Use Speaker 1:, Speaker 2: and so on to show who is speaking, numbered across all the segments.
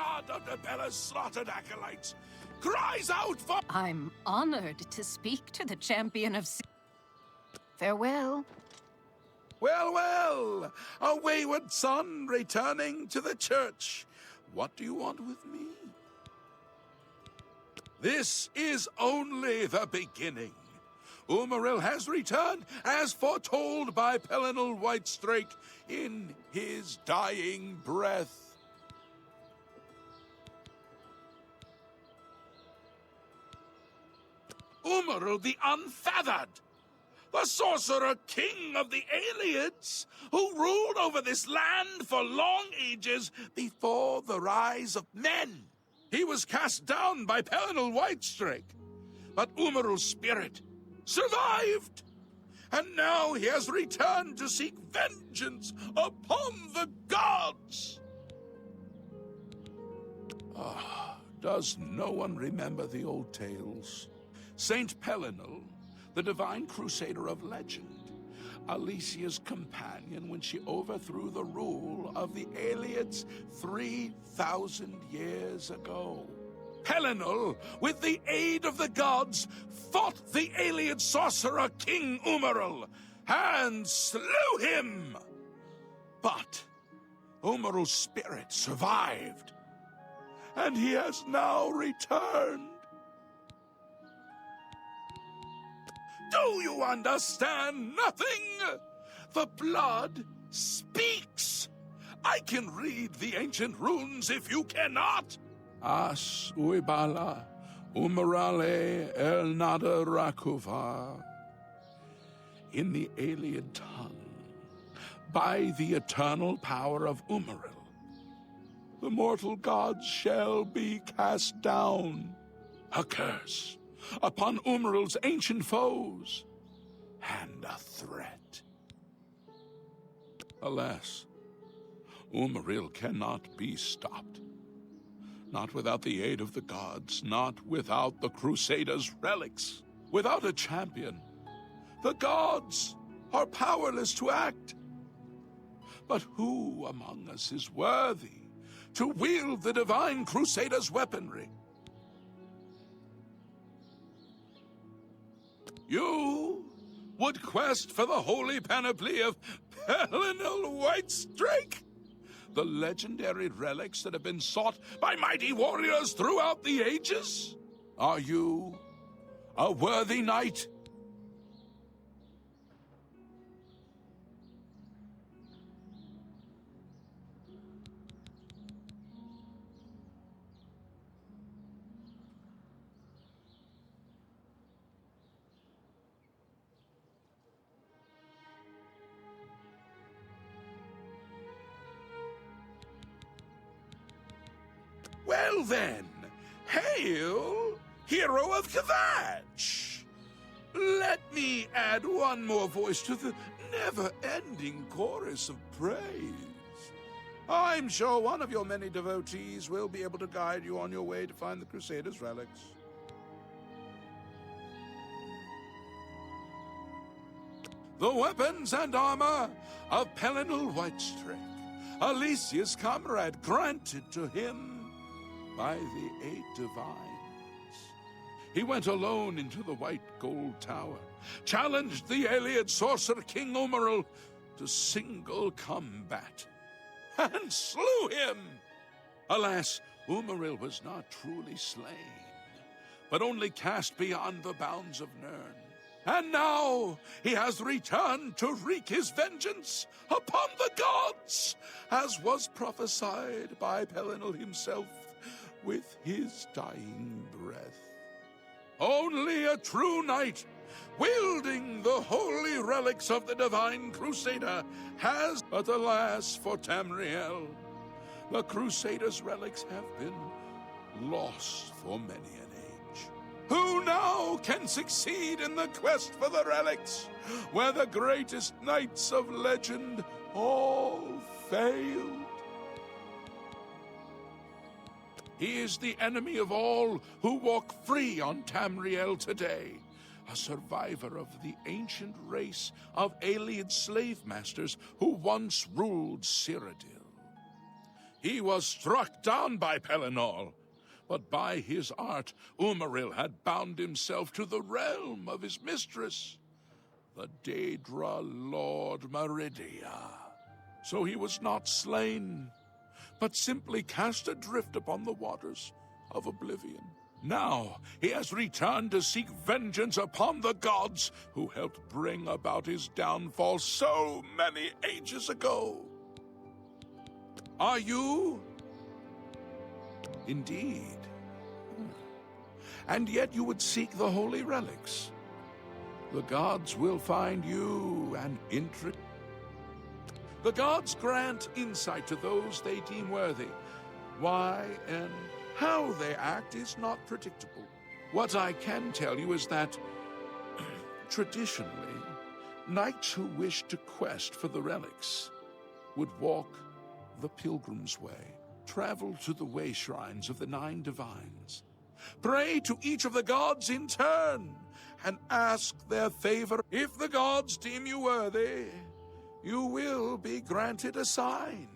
Speaker 1: blood of the Bella's slaughtered acolytes cries out for—
Speaker 2: I'm honored to speak to the champion of... Farewell.
Speaker 1: Well, well, a wayward son returning to the church. What do you want with me? This is only the beginning. Uriel has returned as foretold by Pelinal Whitestrake in his dying breath. Uriel the Unfeathered, the sorcerer king of the Aelids, who ruled over this land for long ages before the rise of men. He was cast down by Pelinal Whitestrake, but Uriel's spirit survived, and now he has returned to seek vengeance upon the gods. Does no one remember the old tales? Saint Pelinal, the divine crusader of legend, Alicia's companion when she overthrew the rule of the Aelids 3,000 years ago. Pelinal, with the aid of the gods, fought the Aelid sorcerer King Uriel and slew him. But Uriel's spirit survived, and he has now returned. Do you understand nothing? The blood speaks. I can read the ancient runes if you cannot. As uibala umarale el nada rakuva. In the Aeliad tongue, by the eternal power of Uriel, the mortal gods shall be cast down. A curse upon Uriel's ancient foes, and a threat. Alas, Uriel cannot be stopped. Not without the aid of the gods, not without the Crusaders' relics. Without a champion, the gods are powerless to act. But who among us is worthy to wield the divine Crusaders' weaponry? You would quest for the holy panoply of Pelinal Whitestrake? The legendary relics that have been sought by mighty warriors throughout the ages? Are you a worthy knight? Well then, hail, Hero of Kvatch! Let me add one more voice to the never-ending chorus of praise. I'm sure one of your many devotees will be able to guide you on your way to find the Crusaders' relics. The weapons and armor of Pelinal Whitestrake, Alicia's comrade, granted to him by the 8 divines. He went alone into the white gold tower, challenged the Aeliad sorcerer King Uriel to single combat, and slew him. Alas, Uriel was not truly slain, but only cast beyond the bounds of Nirn. And now he has returned to wreak his vengeance upon the gods, as was prophesied by Pelinal himself with his dying breath. Only a true knight, wielding the holy relics of the divine Crusader, has, but alas for Tamriel, the Crusader's relics have been lost for many an age. Who now can succeed in the quest for the relics, where the greatest knights of legend all failed? He is the enemy of all who walk free on Tamriel today, a survivor of the ancient race of Aeliad slave masters who once ruled Cyrodiil. He was struck down by Pelennor, but by his art, Uriel had bound himself to the realm of his mistress, the Daedra Lord Meridia. So he was not slain, but simply cast adrift upon the waters of Oblivion. Now he has returned to seek vengeance upon the gods who helped bring about his downfall so many ages ago. Are you? Indeed. And yet you would seek the holy relics. The gods will find you an interest. The gods grant insight to those they deem worthy. Why and how they act is not predictable. What I can tell you is that, traditionally, knights who wish to quest for the relics would walk the pilgrim's way, travel to the way shrines of the 9 divines, pray to each of the gods in turn, and ask their favor. If the gods deem you worthy, you will be granted a sign.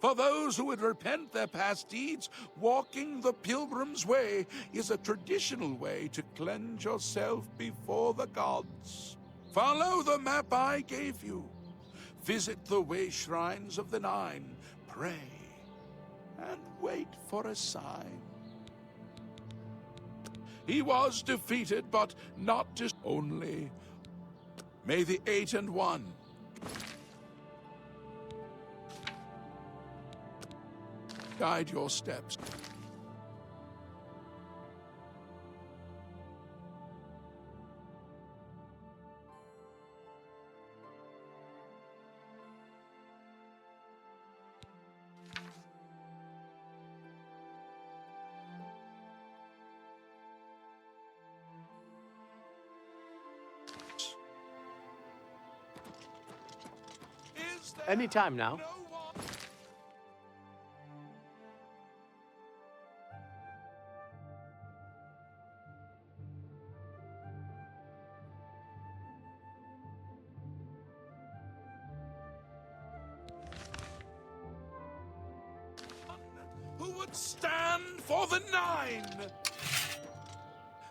Speaker 1: For those who would repent their past deeds, walking the pilgrim's way is a traditional way to cleanse yourself before the gods. Follow the map I gave you. Visit the way shrines of the 9, pray, and wait for a sign. He was defeated, but not just only. May the 8 and 1 guide your steps.
Speaker 3: Anytime now.
Speaker 1: Who would stand for the 9?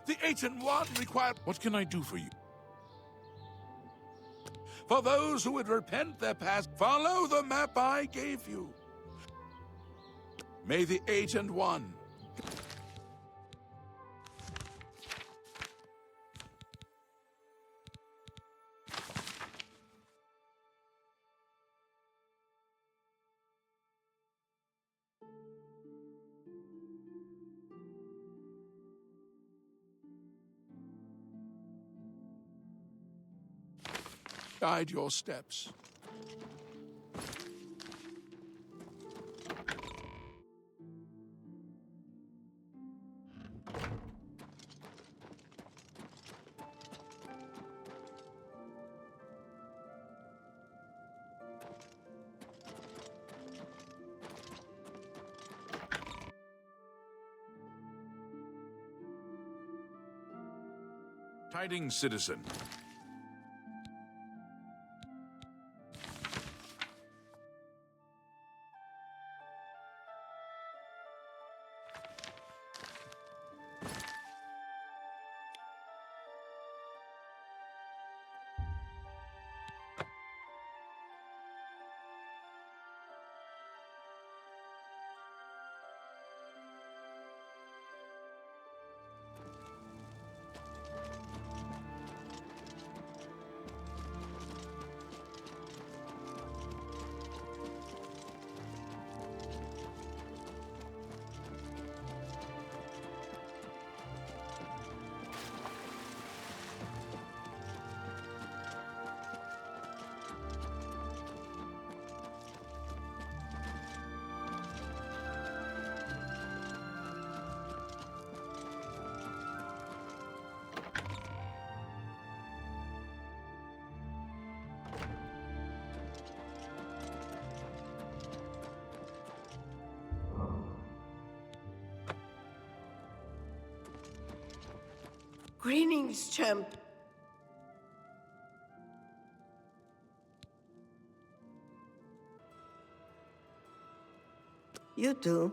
Speaker 1: The 8 and 1 require... What can I do for you? For those who would repent their past, follow the map I gave you. May the 8 and 1 guide your steps. Tidings, citizen.
Speaker 4: Greetings, champ. You too.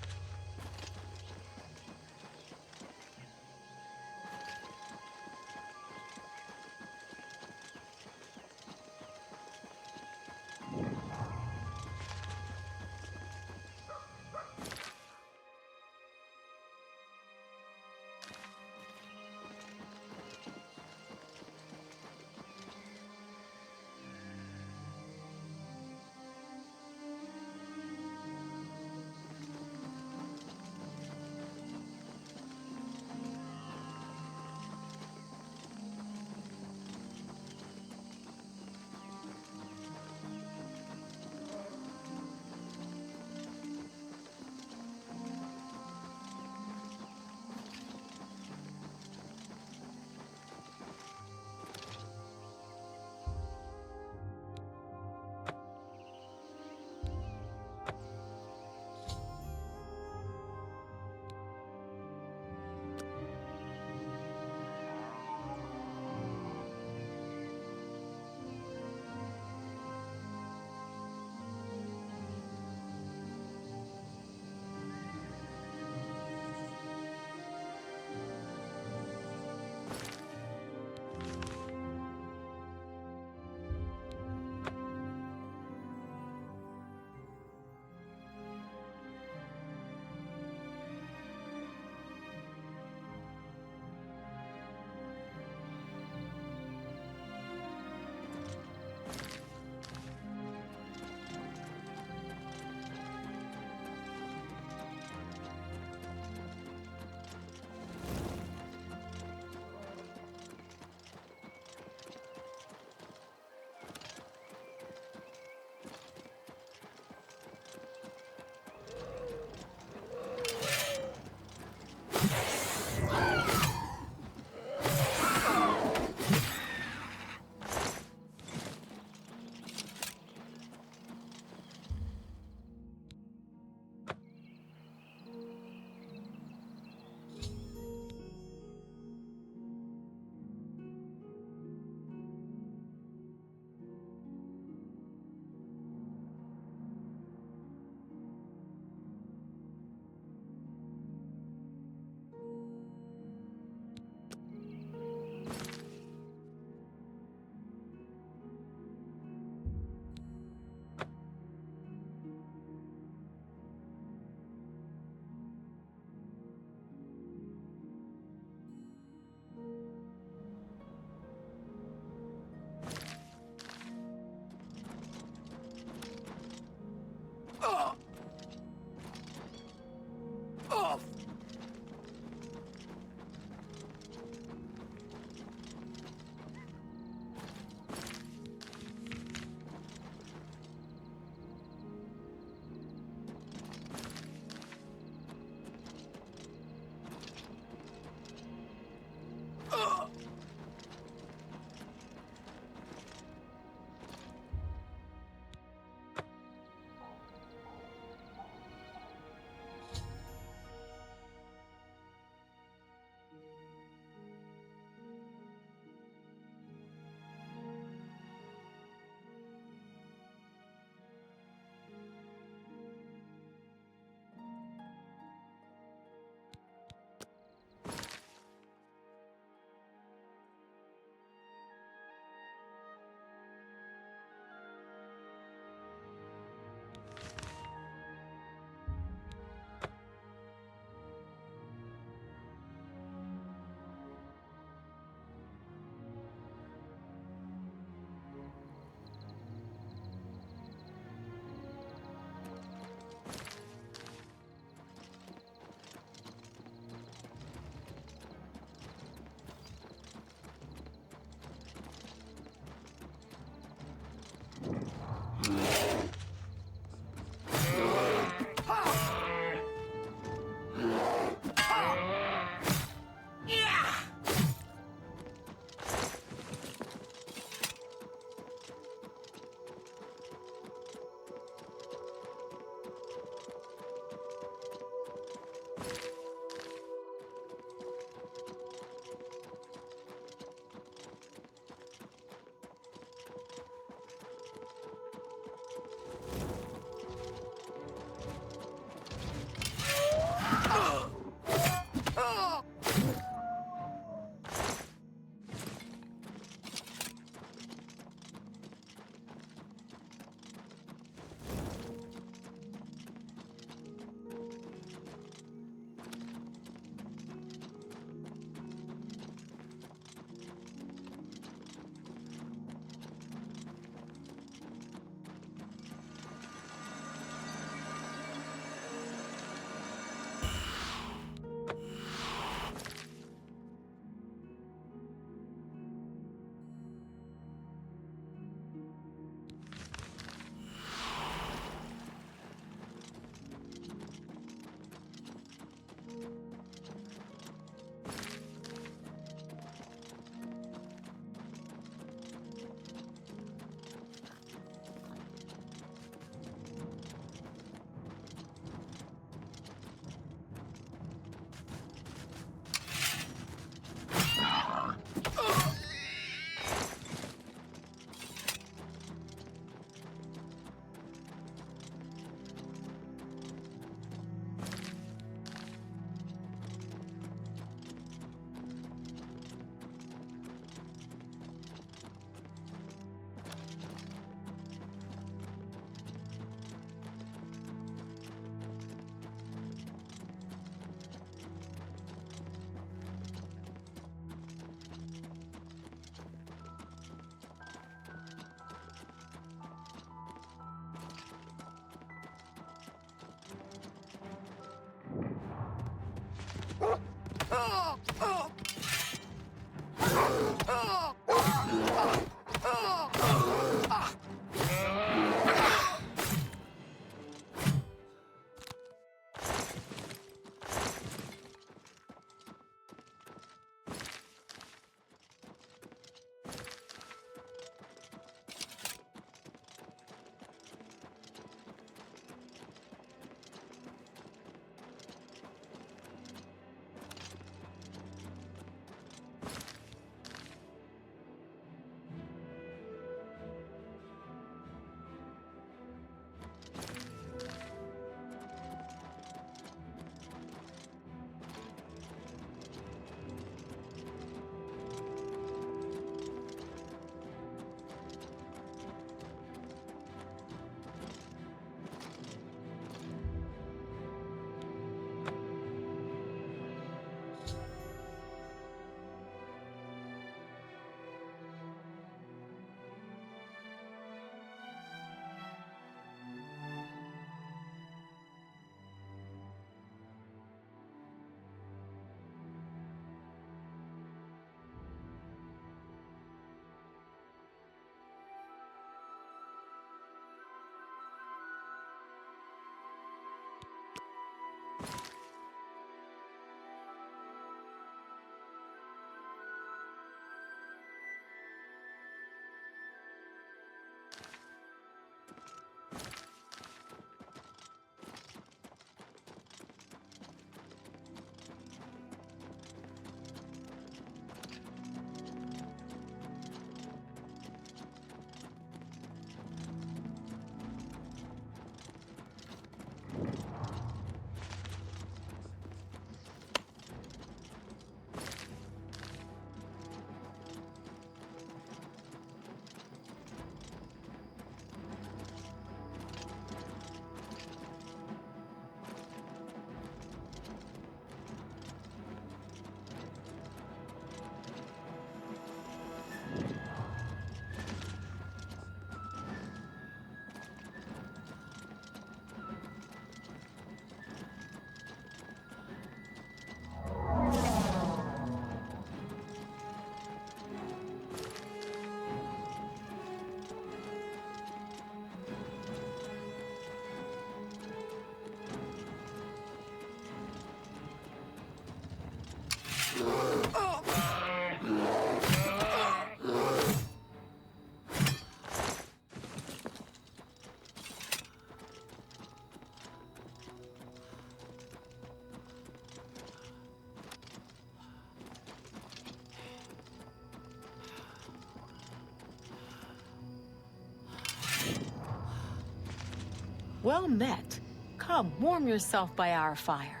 Speaker 5: Well met. Come, warm yourself by our fire.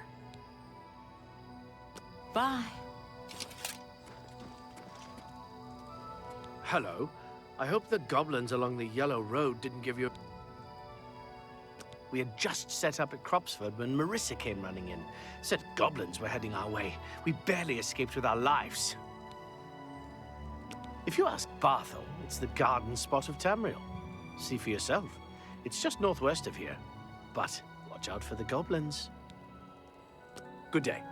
Speaker 5: Bye.
Speaker 3: Hello. I hope the goblins along the Yellow Road didn't give you... We had just set up at Cropsford when Marissa came running in. Said goblins were heading our way. We barely escaped with our lives. If you ask Barthel, it's the garden spot of Tamriel. See for yourself. It's just northwest of here. But watch out for the goblins. Good day.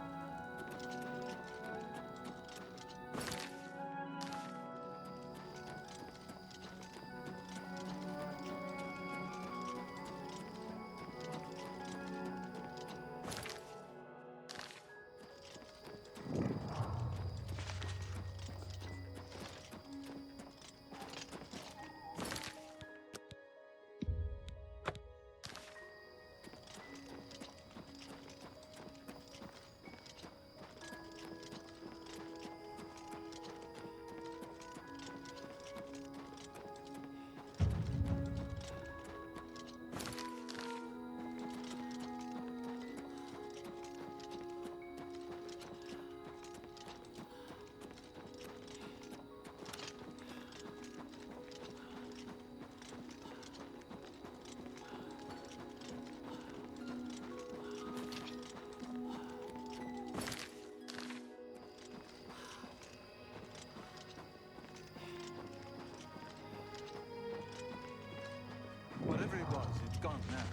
Speaker 6: Whatever it was, it's gone now.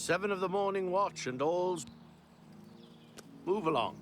Speaker 3: Seven of the morning watch and all's... Move along.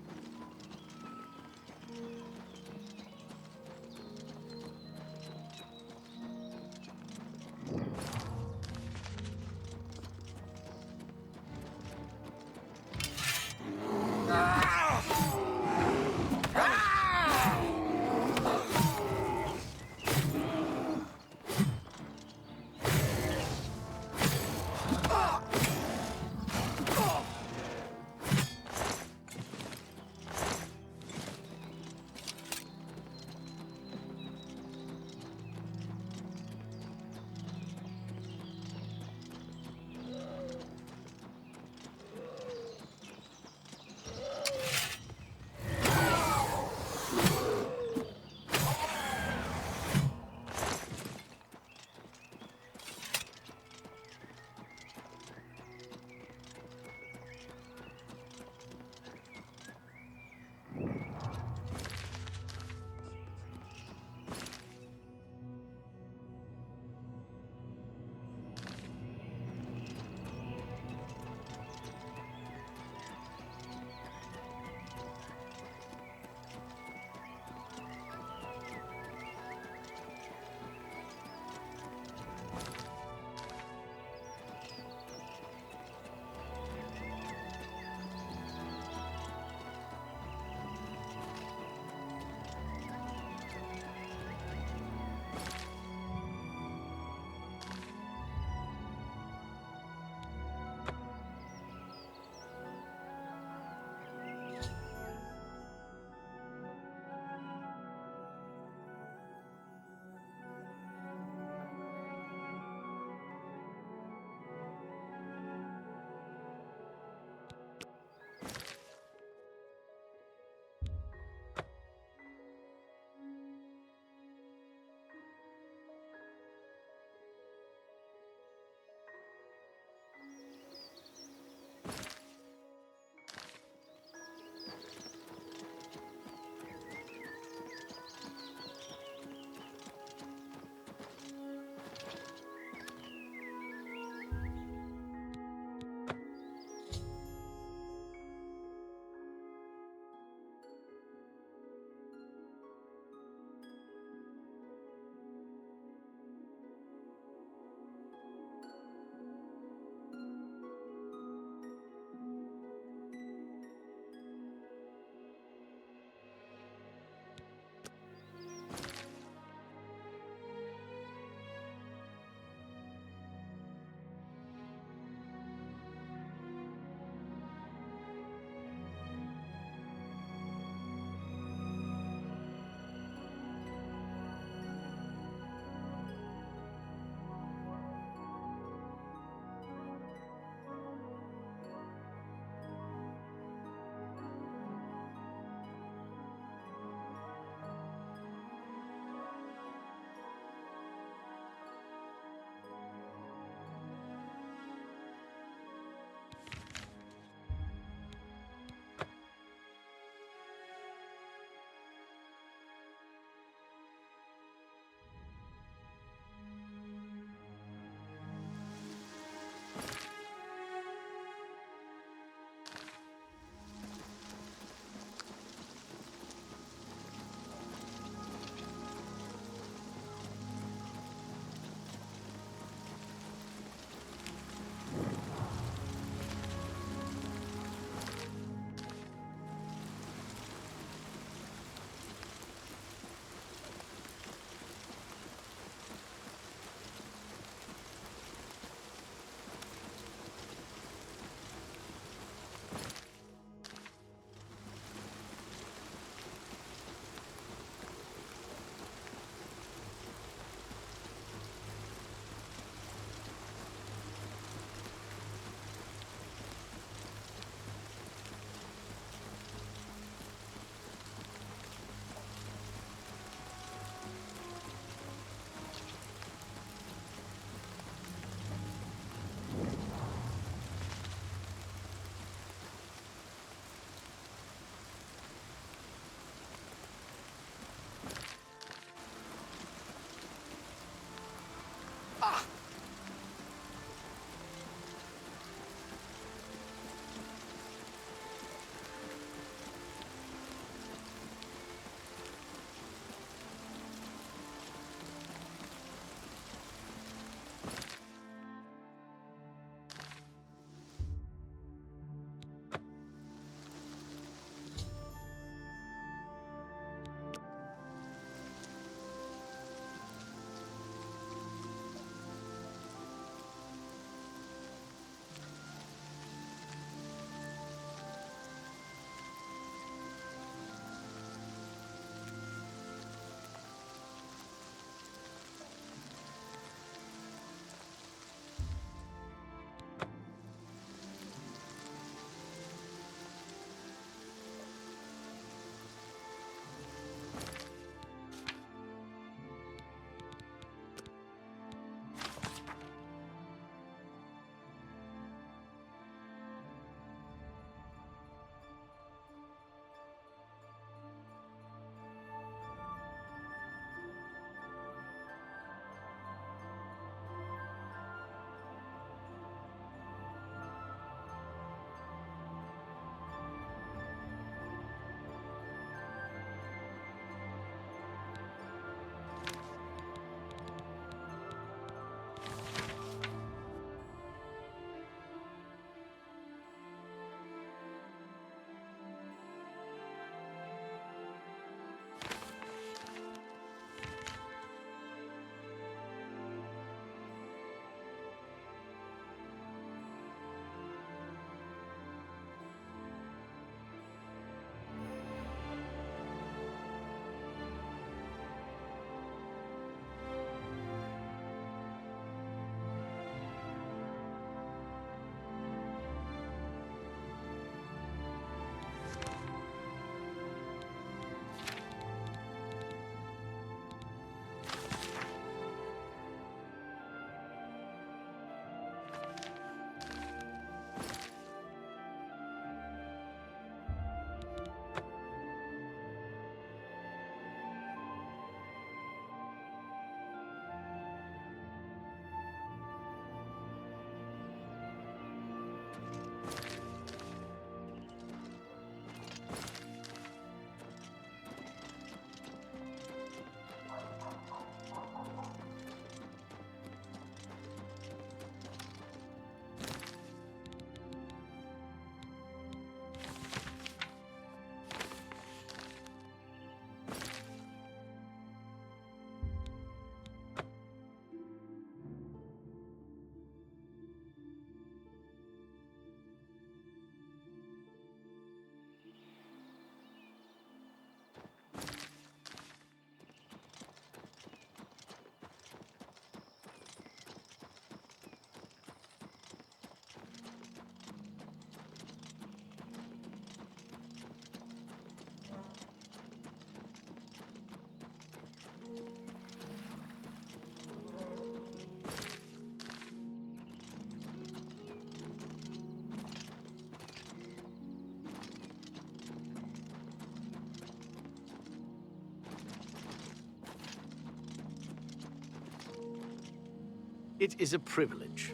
Speaker 3: It is a privilege.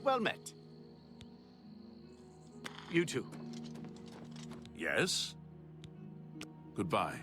Speaker 3: Well met. You too.
Speaker 1: Yes? Goodbye.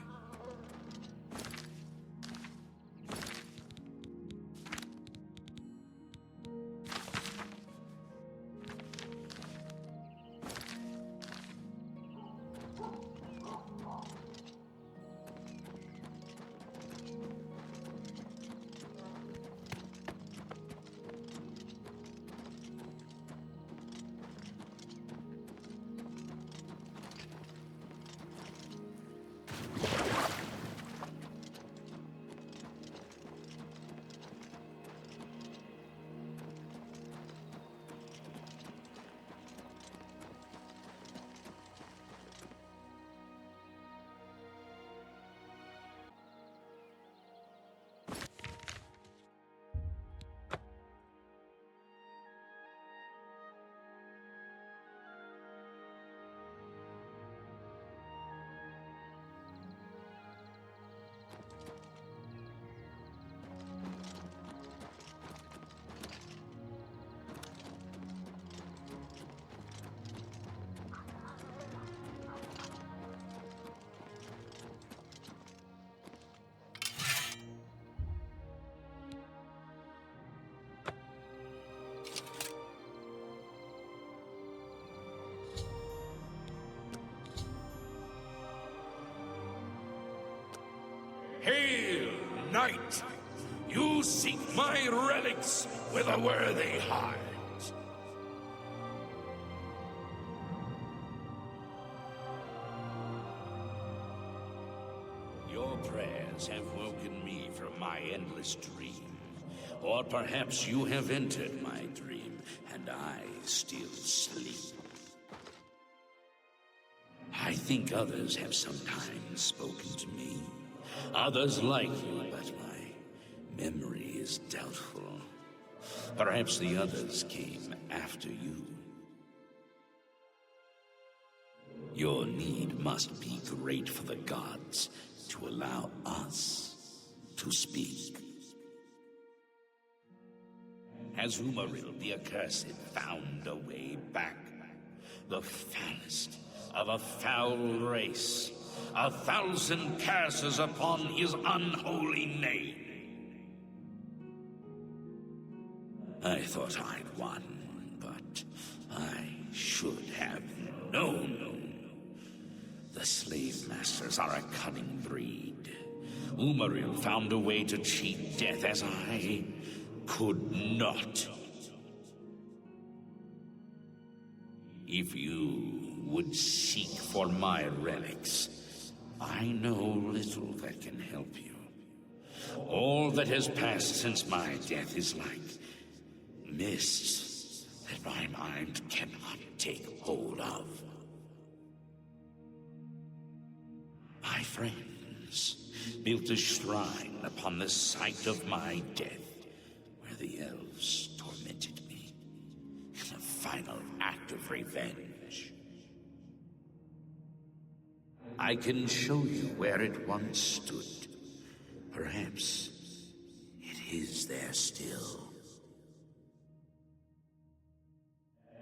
Speaker 7: Hail, knight! You seek my relics with a worthy heart. Your prayers have woken me from my endless dream. Or perhaps you have entered my dream, and I still sleep. I think others have sometimes spoken to me. Others like you, but my memory is doubtful. Perhaps the others came after you. Your need must be great for the gods to allow us to speak. Has Uriel the Accursed found a way back? The foulest of a foul race. 1,000 curses upon his unholy name. I thought I'd won, but I should have known. The slave masters are a cunning breed. Uriel found a way to cheat death as I could not. If you would seek for my relics, I know little that can help you. All that has passed since my death is like mists that my mind cannot take hold of. My friends built a shrine upon the site of my death, where the elves tormented me in a final act of revenge. I can show you where it once stood. Perhaps it is there still.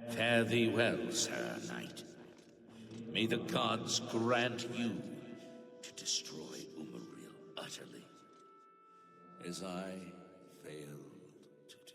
Speaker 7: Fare thee well, Sir Knight. May the gods grant you to destroy Uriel utterly, as I failed to do.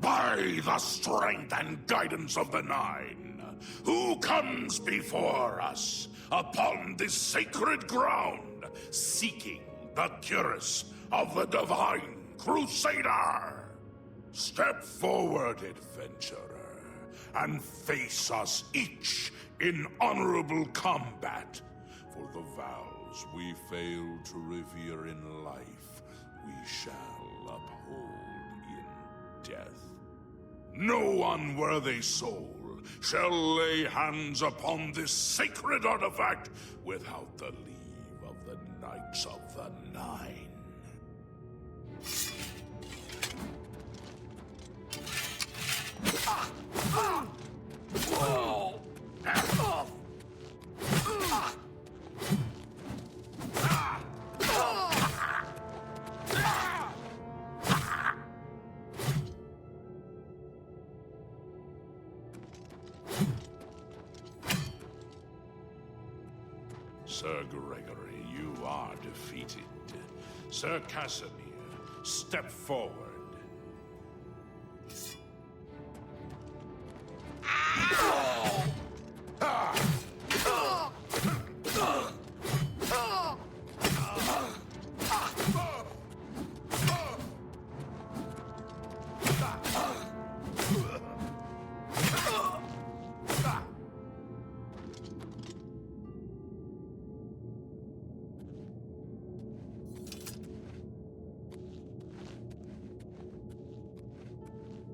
Speaker 1: By the strength and guidance of the Nine, who comes before us upon this sacred ground, seeking the cuirass of the Divine Crusader? Step forward, adventurer, and face us each in honorable combat. For the vows we fail to revere in life, we shall uphold in death. No unworthy soul shall lay hands upon this sacred artifact without the leave of the Knights of the Nine. Sir Gregory, you are defeated. Sir Casimir, step forward.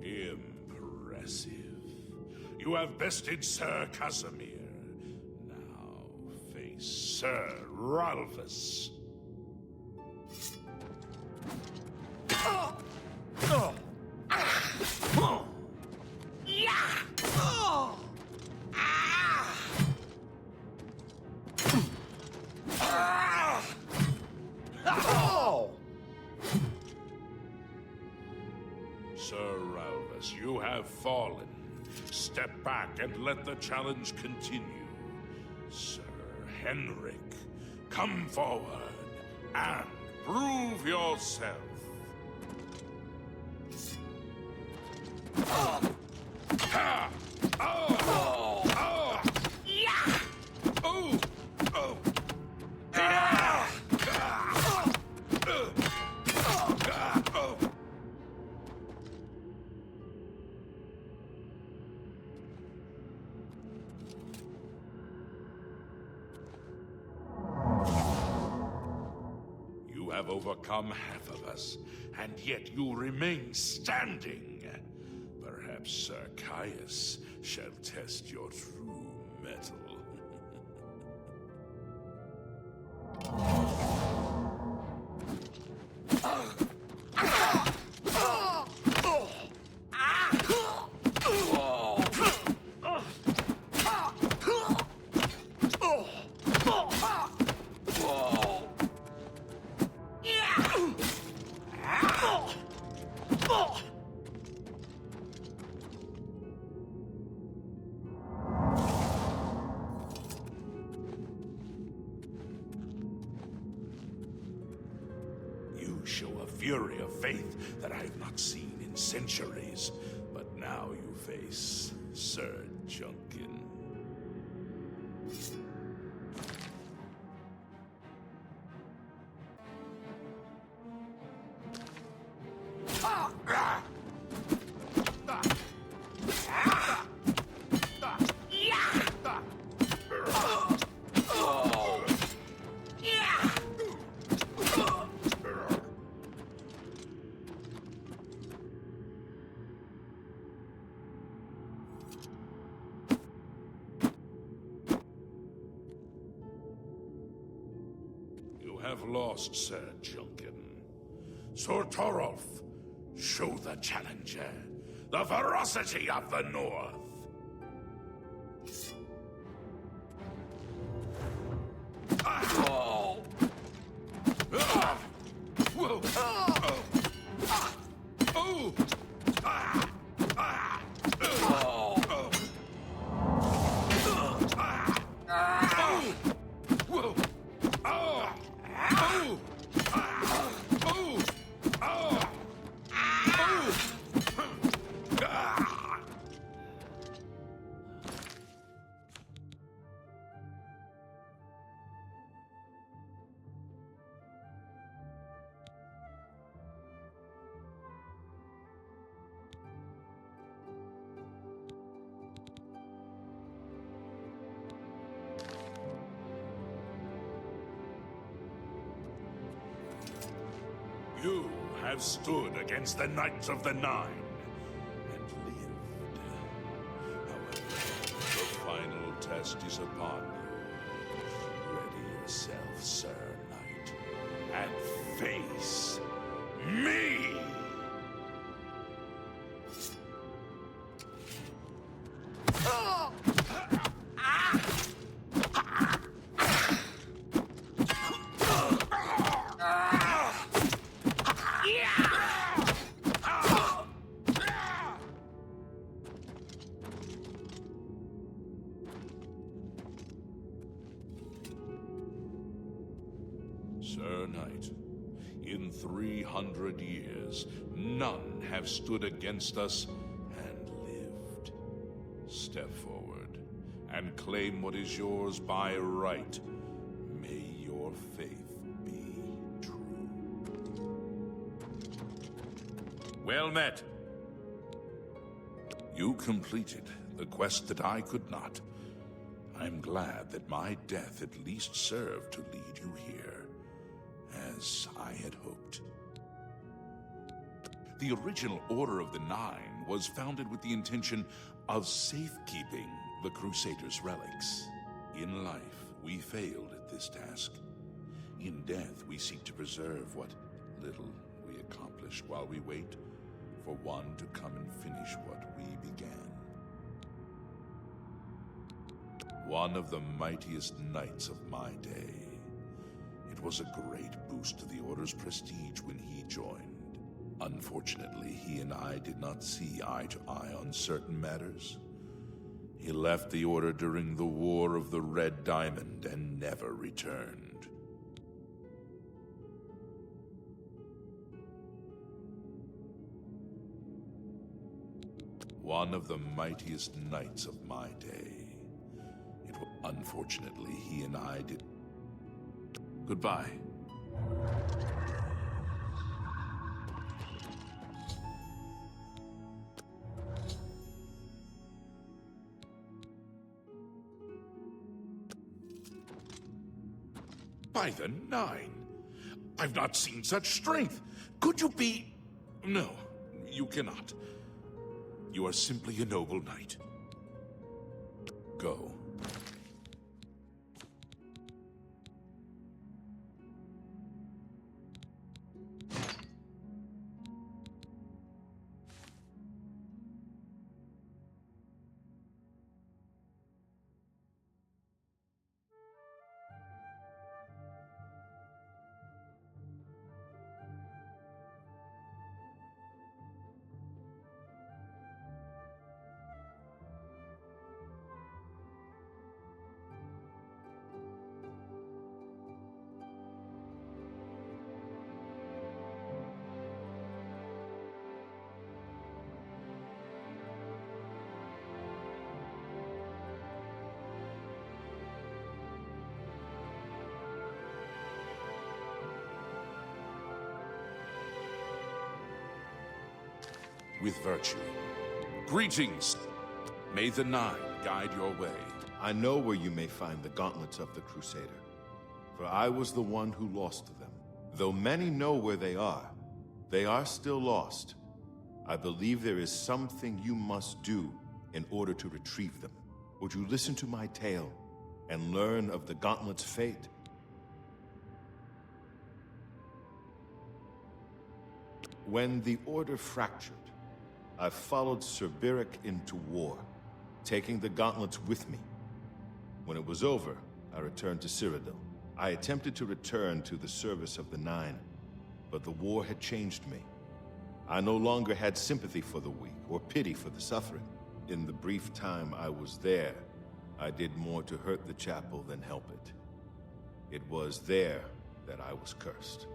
Speaker 1: Impressive. You have bested Sir Casimir. Now face Sir Ralphus. Sir Ralphus, you have fallen. Step back and let the challenge continue. Sir Henrik, come forward and prove yourself. You have overcome half of us, and yet you remain standing. Perhaps Sir Caius shall test your true mettle. You show a fury of faith that I have not seen in centuries, but now you face Sir Junkin. Have lost, Sir Junkin. Sir Torolf, show the challenger the ferocity of the North. You have stood against the Knights of the Nine and lived. However, the final test is upon you. Ready yourself, Sir Knight, and face me! Sir Knight, in 300 years, none have stood against us and lived. Step forward and claim what is yours by right. May your faith be true. Well met. You completed the quest that I could not. I'm glad that my death at least served to lead you here, as I had hoped. The original Order of the Nine was founded with the intention of safekeeping the Crusaders' relics. In life, we failed at this task. In death, we seek to preserve what little we accomplish while we wait for one to come and finish what we began. One of the mightiest knights of my day. It was a great boost to the Order's prestige when he joined. Unfortunately, he and I did not see eye to eye on certain matters. He left the Order during the War of the Red Diamond and never returned. One of the mightiest knights of my day. Unfortunately, he and I did... Goodbye. By the Nine! I've not seen such strength! Could you be... No, you cannot. You are simply a noble knight. Go. With virtue. Greetings! May the Nine guide your way.
Speaker 8: I know where you may find the gauntlets of the Crusader, for I was the one who lost them. Though many know where they are still lost. I believe there is something you must do in order to retrieve them. Would you listen to my tale and learn of the gauntlet's fate? When the Order fractured, I followed Sir Beric into war, taking the gauntlets with me. When it was over, I returned to Cyrodiil. I attempted to return to the service of the Nine, but the war had changed me. I no longer had sympathy for the weak or pity for the suffering. In the brief time I was there, I did more to hurt the chapel than help it. It was there that I was cursed.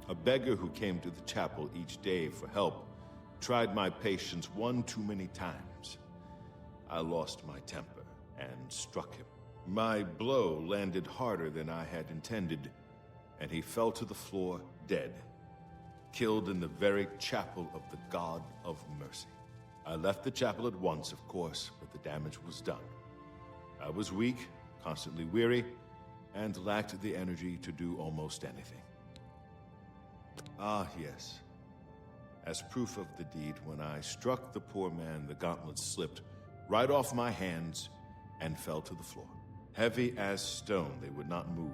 Speaker 8: A beggar who came to the chapel each day for help tried my patience one too many times. I lost my temper and struck him. My blow landed harder than I had intended, and he fell to the floor dead, killed in the very chapel of the God of Mercy. I left the chapel at once, of course, but the damage was done. I was weak, constantly weary, and lacked the energy to do almost anything. Ah, yes. As proof of the deed, when I struck the poor man, the gauntlet slipped right off my hands and fell to the floor. Heavy as stone, they would not move.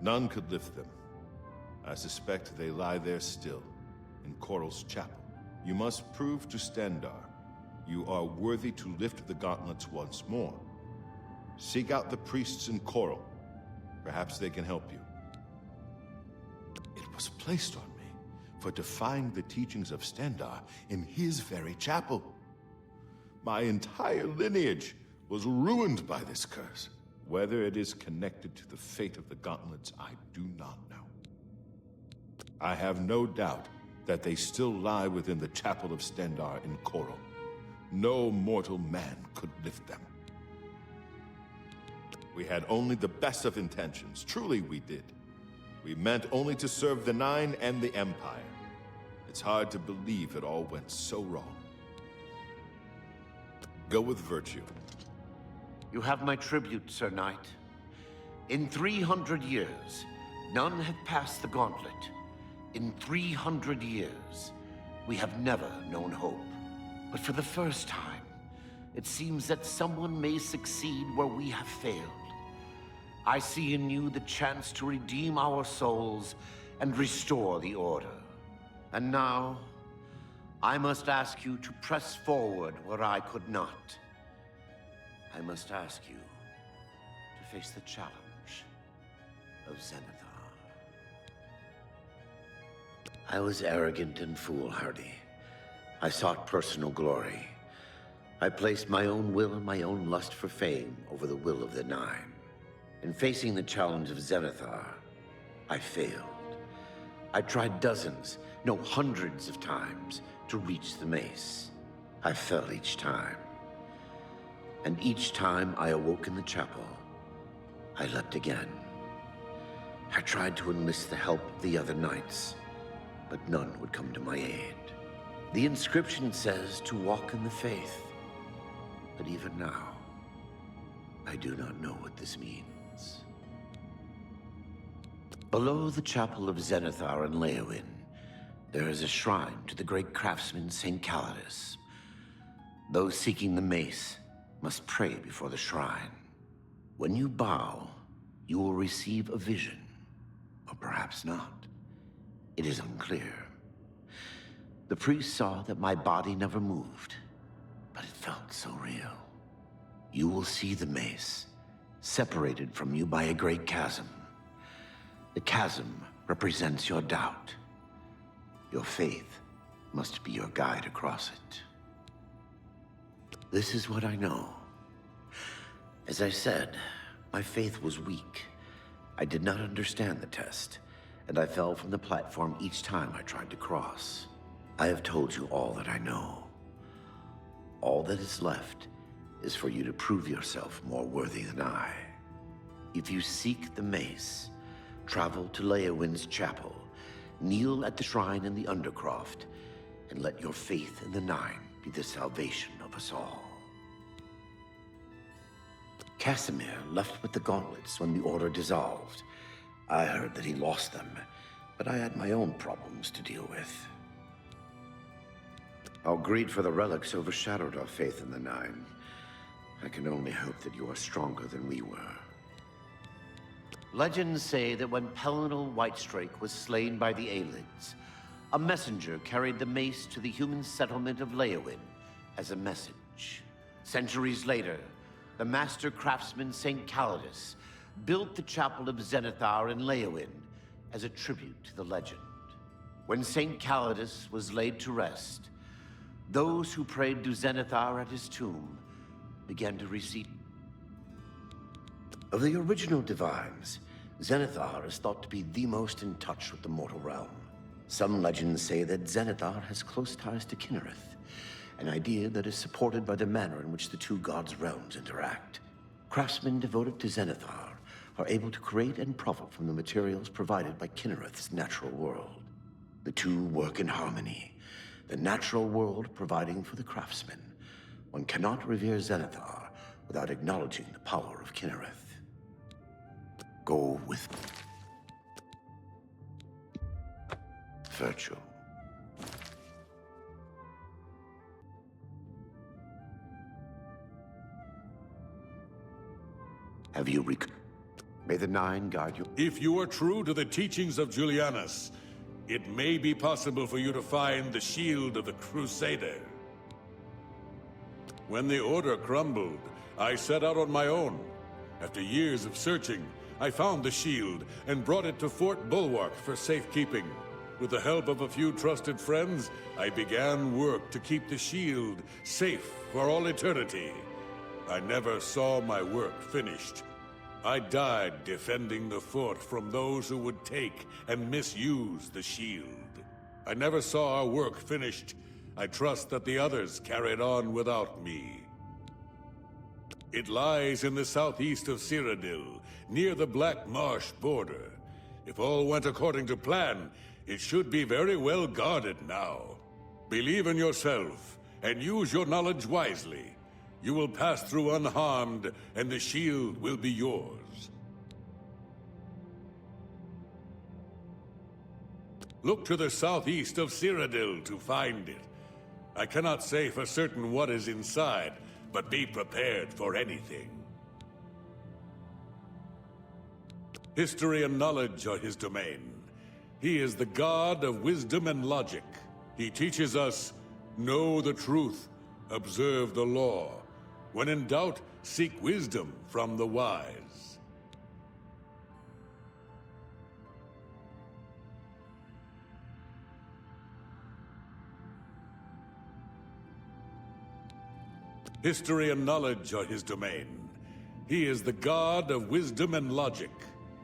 Speaker 8: None could lift them. I suspect they lie there still, in Coral's chapel. You must prove to Stendarr you are worthy to lift the gauntlets once more. Seek out the priests in Coral. Perhaps they can help you. It was placed on me for defying the teachings of Stendarr in his very chapel. My entire lineage was ruined by this curse. Whether it is connected to the fate of the gauntlets, I do not know. I have no doubt that they still lie within the chapel of Stendarr in Coral. No mortal man could lift them. We had only the best of intentions. Truly we did. We meant only to serve the Nine and the Empire. It's hard to believe it all went so wrong. Go with virtue.
Speaker 9: You have my tribute, Sir Knight. In 300 years, none have passed the gauntlet. In 300 years, we have never known hope. But for the first time, it seems that someone may succeed where we have failed. I see in you the chance to redeem our souls and restore the Order. And now, I must ask you to press forward where I could not. I must ask you to face the challenge of Zenithar. I was arrogant and foolhardy. I sought personal glory. I placed my own will and my own lust for fame over the will of the Nine. In facing the challenge of Zenithar, I failed. I tried dozens, no hundreds of times to reach the mace. I fell each time. And each time I awoke in the chapel, I leapt again. I tried to enlist the help of the other knights, but none would come to my aid. The inscription says to walk in the faith, but even now, I do not know what this means. Below the chapel of Zenithar in Leowyn, there is a shrine to the great craftsman St. Calidus. Those seeking the mace must pray before the shrine. When you bow, you will receive a vision, or perhaps not. It is unclear. The priest saw that my body never moved, but it felt so real. You will see the mace, separated from you by a great chasm. The chasm represents your doubt. Your faith must be your guide across it. This is what I know. As I said, my faith was weak. I did not understand the test, and I fell from the platform each time I tried to cross. I have told you all that I know. All that is left is for you to prove yourself more worthy than I. If you seek the mace, travel to Leowyn's chapel, kneel at the shrine in the Undercroft, and let your faith in the Nine be the salvation of us all. Casimir left with the gauntlets when the Order dissolved. I heard that he lost them, but I had my own problems to deal with. Our greed for the relics overshadowed our faith in the Nine. I can only hope that you are stronger than we were. Legends say that when Pelinal Whitestrake was slain by the Aelids, a messenger carried the mace to the human settlement of Leowyn as a message. Centuries later, the master craftsman St. Calidus built the chapel of Zenithar in Leowyn as a tribute to the legend. When St. Calidus was laid to rest, those who prayed to Zenithar at his tomb began to receive. Of the original divines, Zenithar is thought to be the most in touch with the mortal realm. Some legends say that Zenithar has close ties to Kinnereth, an idea that is supported by the manner in which the two gods' realms interact. Craftsmen devoted to Zenithar are able to create and profit from the materials provided by Kinnereth's natural world. The two work in harmony, the natural world providing for the craftsmen. One cannot revere Zenithar without acknowledging the power of Kinnereth. Go with me. virtue. Have you May the Nine guide you.
Speaker 10: If you are true to the teachings of Julianus, it may be possible for you to find the shield of the Crusader. When the Order crumbled, I set out on my own. After years of searching, I found the shield and brought it to Fort Bulwark for safekeeping. With the help of a few trusted friends, I began work to keep the shield safe for all eternity. I never saw my work finished. I died defending the fort from those who would take and misuse the shield. I never saw our work finished. I trust that the others carried on without me. It lies in the southeast of Cyrodiil, near the Black Marsh border. If all went according to plan, it should be very well guarded now. Believe in yourself, and use your knowledge wisely. You will pass through unharmed, and the shield will be yours. Look to the southeast of Cyrodiil to find it. I cannot say for certain what is inside, but be prepared for anything. History and knowledge are his domain. He is the god of wisdom and logic. He teaches us, know the truth, observe the law. When in doubt, seek wisdom from the wise. History and knowledge are his domain. He is the god of wisdom and logic.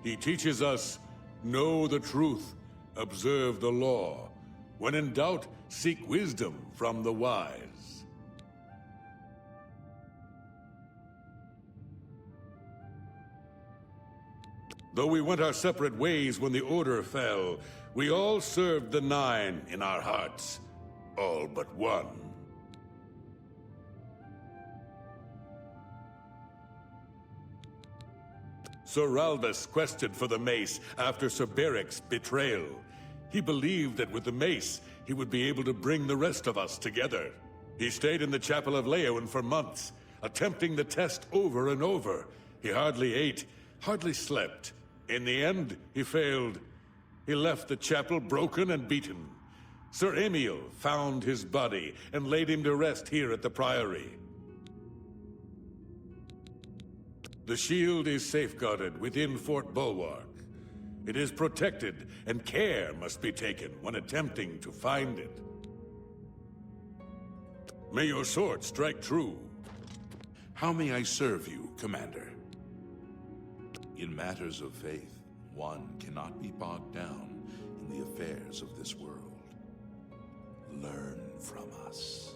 Speaker 10: He teaches us, know the truth, observe the law. When in doubt, seek wisdom from the wise. Though we went our separate ways when the Order fell, we all served the Nine in our hearts. All but one. Sir Ralbus quested for the mace after Sir Beric's betrayal. He believed that with the mace, he would be able to bring the rest of us together. He stayed in the Chapel of Leowen for months, attempting the test over and over. He hardly ate, hardly slept. In the end, he failed. He left the chapel broken and beaten. Sir Emil found his body and laid him to rest here at the Priory. The shield is safeguarded within Fort Bulwark. It is protected, and care must be taken when attempting to find it. May your sword strike true.
Speaker 1: How may I serve you, Commander? In matters of faith, one cannot be bogged down in the affairs of this world. Learn from us.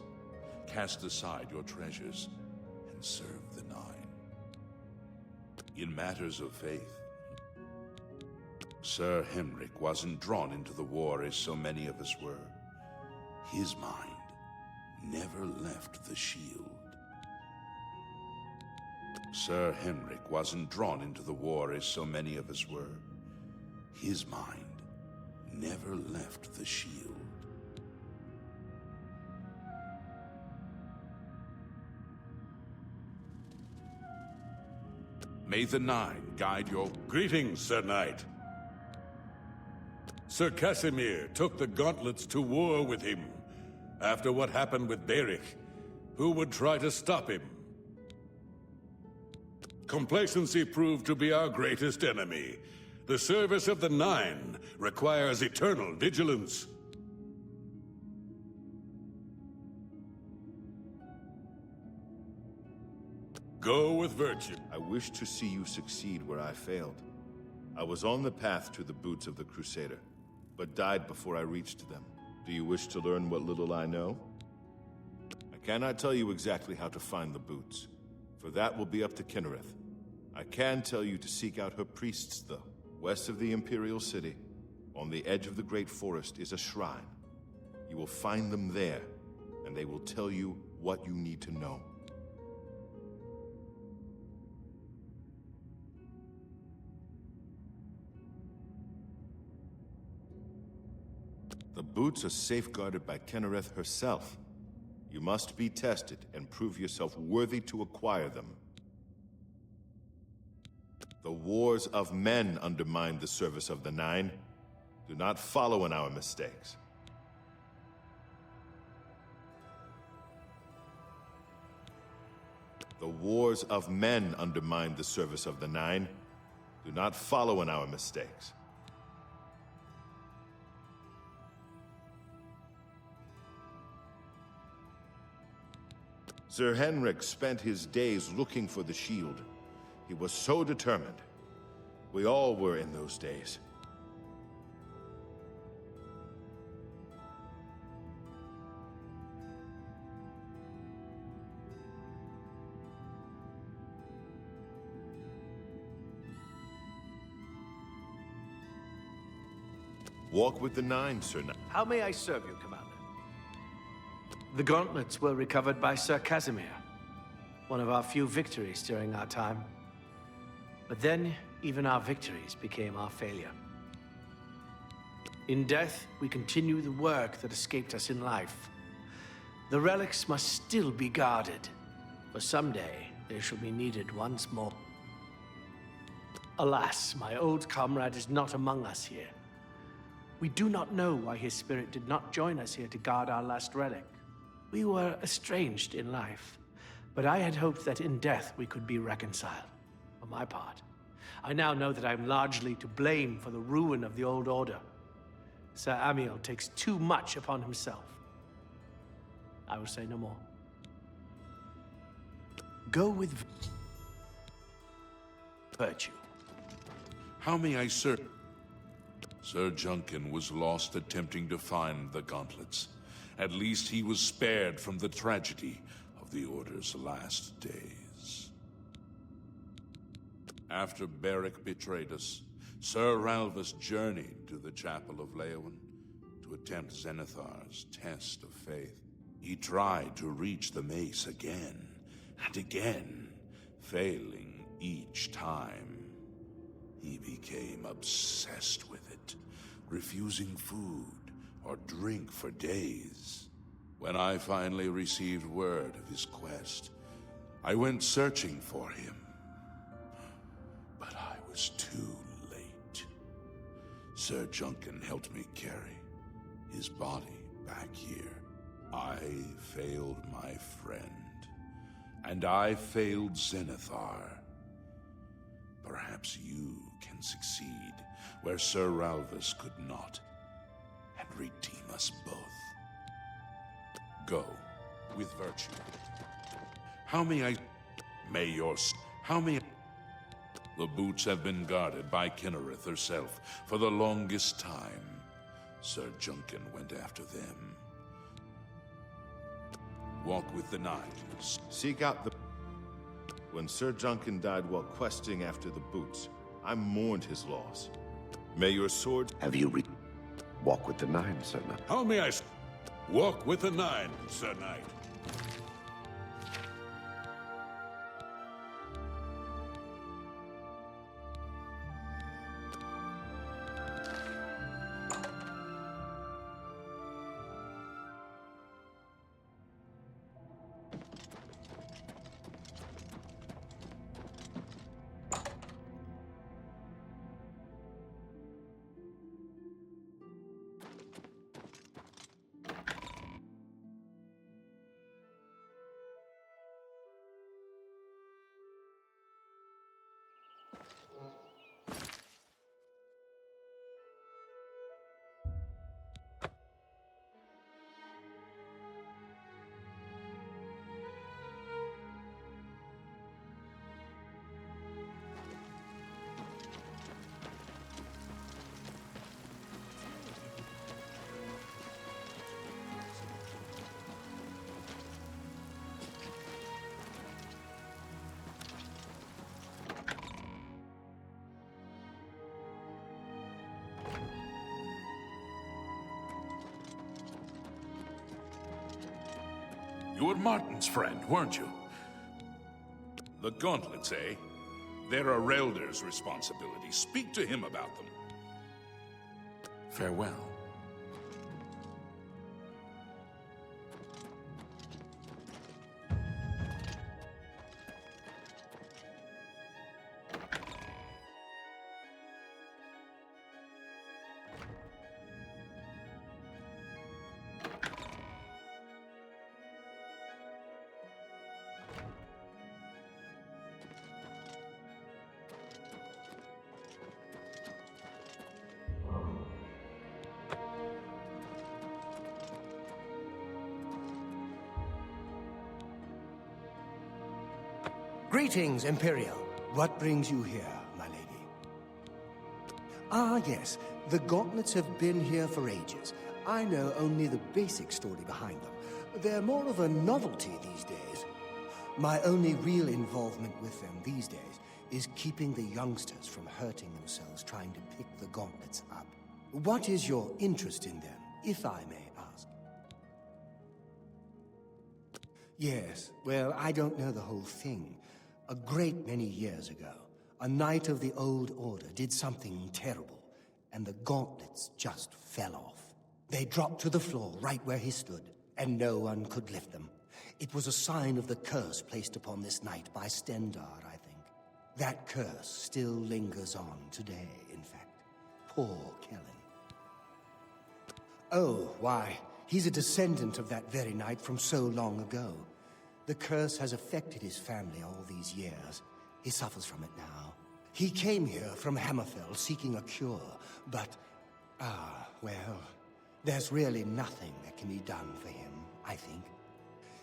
Speaker 1: Cast aside your treasures and serve the Nine. In matters of faith, Sir Henrik wasn't drawn into the war as so many of us were. His mind never left the shield. Sir Henrik wasn't drawn into the war as so many of us were. His mind never left the shield. May the Nine guide your...
Speaker 10: Greetings, Sir Knight. Sir Casimir took the gauntlets to war with him. After what happened with Beric, who would try to stop him? Complacency proved to be our greatest enemy. The service of the Nine requires eternal vigilance. Go with virtue.
Speaker 8: I wish to see you succeed where I failed. I was on the path to the boots of the Crusader, but died before I reached them. Do you wish to learn what little I know? I cannot tell you exactly how to find the boots, for that will be up to Kinnereth. I can tell you to seek out her priests, though. West of the Imperial City, on the edge of the Great Forest, is a shrine. You will find them there, and they will tell you what you need to know. The boots are safeguarded by Kennereth herself. You must be tested and prove yourself worthy to acquire them. The wars of men undermine the service of the Nine. Do not follow in our mistakes. The wars of men undermine the service of the Nine. Do not follow in our mistakes. Sir Henrik spent his days looking for the shield. He was so determined. We all were in those days. Walk with the Nine, Sir Knight.
Speaker 3: How may I serve you, Commander? The gauntlets were recovered by Sir Casimir, one of our few victories during our time. But then, even our victories became our failure. In death, we continue the work that escaped us in life. The relics must still be guarded, for someday they shall be needed once more. Alas, my old comrade is not among us here. We do not know why his spirit did not join us here to guard our last relic. We were estranged in life, but I had hoped that in death we could be reconciled. For my part, I now know that I'm largely to blame for the ruin of the old order. Sir Amiel takes too much upon himself. I will say no more. Go with virtue.
Speaker 1: How may I serve? Sir Junkin was lost attempting to find the gauntlets. At least he was spared from the tragedy of the Order's last days. After Beric betrayed us, Sir Ralvus journeyed to the Chapel of Leowen to attempt Zenithar's test of faith. He tried to reach the mace again and again, failing each time. He became obsessed with it, refusing food or drink for days. When I finally received word of his quest, I went searching for him. But I was too late. Sir Junkin helped me carry his body back here. I failed my friend, and I failed Zenithar. Perhaps you can succeed where Sir Ralvus could not, and redeem us both. Go with virtue. How may I... How may... The boots have been guarded by Kennereth herself for the longest time. Sir Junkin went after them. Walk with the Nine.
Speaker 8: Seek out the... When Sir Junkin died while questing after the boots, I mourned his loss. May your sword...
Speaker 9: Have you walk with the Nine, Sir Knight?
Speaker 10: How may I walk with the Nine, Sir Knight?
Speaker 1: You were Martin's friend, weren't you? The gauntlets, eh? They're a Relder's responsibility. Speak to him about them. Farewell.
Speaker 11: Greetings, Imperial. What brings you here, my lady? Ah, yes. The gauntlets have been here for ages. I know only the basic story behind them. They're more of a novelty these days. My only real involvement with them these days is keeping the youngsters from hurting themselves trying to pick the gauntlets up. What is your interest in them, if I may ask? Yes, well, I don't know the whole thing. A great many years ago, a knight of the Old Order did something terrible, and the gauntlets just fell off. They dropped to the floor right where he stood, and no one could lift them. It was a sign of the curse placed upon this knight by Stendar, I think. That curse still lingers on today, in fact. Poor Kellen. Oh, why, he's a descendant of that very knight from so long ago. The curse has affected his family all these years. He suffers from it now. He came here from Hammerfell seeking a cure, but, well, there's really nothing that can be done for him, I think.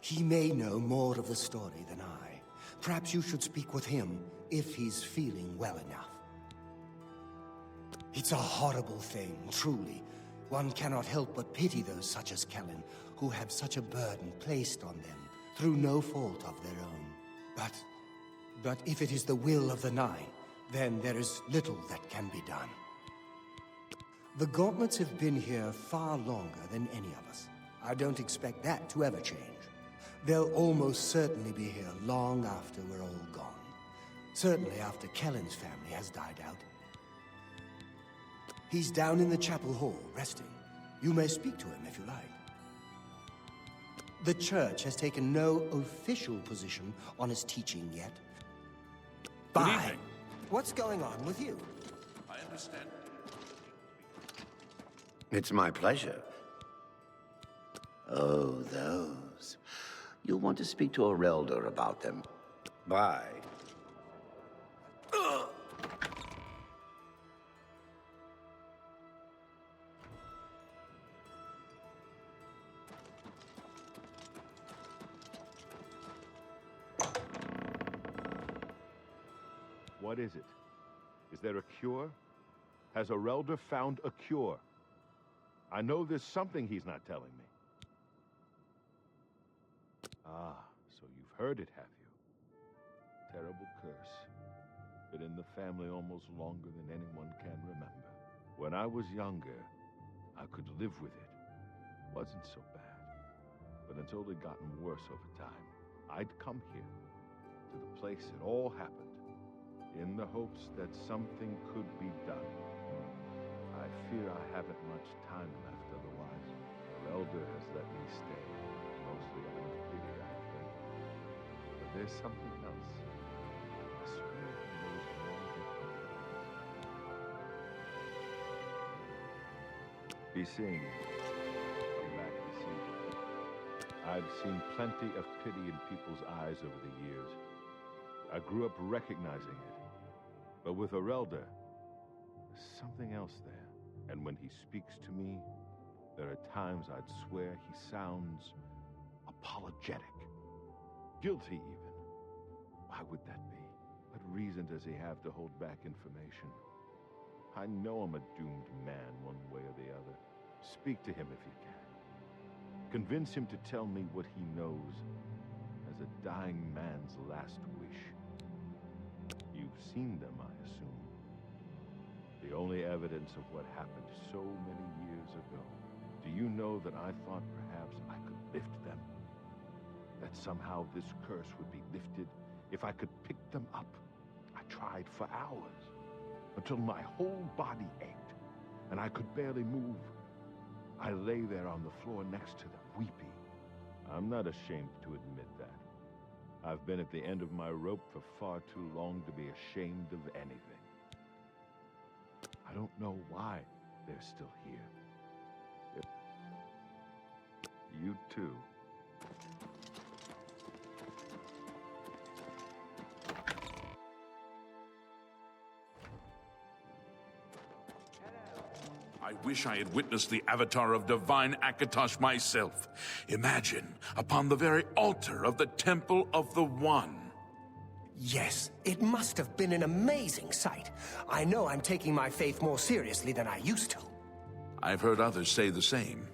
Speaker 11: He may know more of the story than I. Perhaps you should speak with him if he's feeling well enough. It's a horrible thing, truly. One cannot help but pity those such as Kellen, who have such a burden placed on them through no fault of their own. But if it is the will of the Nine, then there is little that can be done. The gauntlets have been here far longer than any of us. I don't expect that to ever change. They'll almost certainly be here long after we're all gone. Certainly after Kellen's family has died out. He's down in the chapel hall, resting. You may speak to him if you like. The church has taken no official position on his teaching yet.
Speaker 1: Good evening.
Speaker 11: What's going on with you?
Speaker 1: I understand.
Speaker 9: It's my pleasure. Oh, those. You'll want to speak to Orelder about them. Bye.
Speaker 8: What is it? Is there a cure? Has Orelder found a cure? I know there's something he's not telling me. Ah, so you've heard it, have you? Terrible curse. Been in the family almost longer than anyone can remember. When I was younger, I could live with it. Wasn't so bad. But until it gotten worse over time, I'd come here, to the place it all happened, in the hopes that something could be done. I fear I haven't much time left otherwise. Orelder has let me stay, mostly out of pity, I think. But there's something else. I swear he knows more than he does. Be seeing you. Come back to see you. I've seen plenty of pity in people's eyes over the years. I grew up recognizing it. But with Orelder, there's something else there. And when he speaks to me, there are times I'd swear he sounds apologetic. Guilty, even. Why would that be? What reason does he have to hold back information? I know I'm a doomed man one way or the other. Speak to him if you can. Convince him to tell me what he knows as a dying man's last wish. You've seen them, I assume. The only evidence of what happened so many years ago. Do you know that I thought perhaps I could lift them? That somehow this curse would be lifted if I could pick them up? I tried for hours, until my whole body ached, and I could barely move. I lay there on the floor next to them, weeping. I'm not ashamed to admit that. I've been at the end of my rope for far too long to be ashamed of anything. I don't know why they're still here. You too.
Speaker 1: I wish I had witnessed the avatar of divine Akatosh myself. Imagine, upon the very altar of the Temple of the One.
Speaker 11: Yes, it must have been an amazing sight. I know I'm taking my faith more seriously than I used to.
Speaker 1: I've heard others say the same.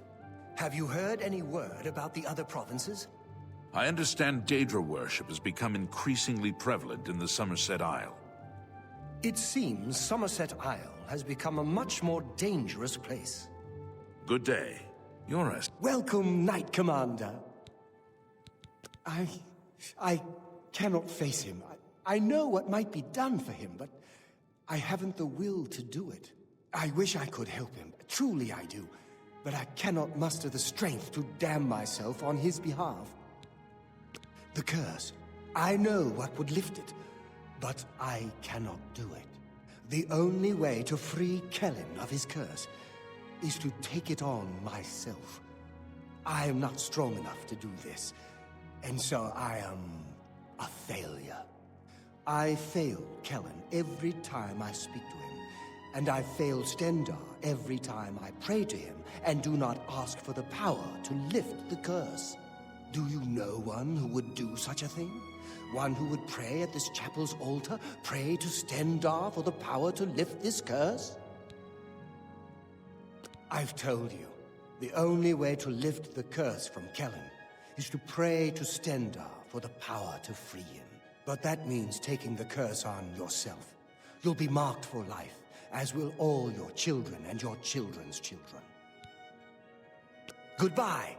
Speaker 11: Have you heard any word about the other provinces?
Speaker 1: I understand Daedra worship has become increasingly prevalent in the Somerset Isle.
Speaker 11: It seems Somerset Isle has become a much more dangerous place.
Speaker 1: Good day. You're a...
Speaker 11: Welcome, Knight Commander. I cannot face him. I know what might be done for him, but I haven't the will to do it. I wish I could help him. Truly I do. But I cannot muster the strength to damn myself on his behalf. The curse. I know what would lift it, but I cannot do it. The only way to free Kellen of his curse is to take it on myself. I am not strong enough to do this, and so I am a failure. I fail Kellen every time I speak to him, and I fail Stendarr every time I pray to him and do not ask for the power to lift the curse. Do you know one who would do such a thing? One who would pray at this chapel's altar, pray to Stendarr for the power to lift this curse? I've told you, the only way to lift the curse from Kellen is to pray to Stendarr for the power to free him. But that means taking the curse on yourself. You'll be marked for life, as will all your children and your children's children. Goodbye.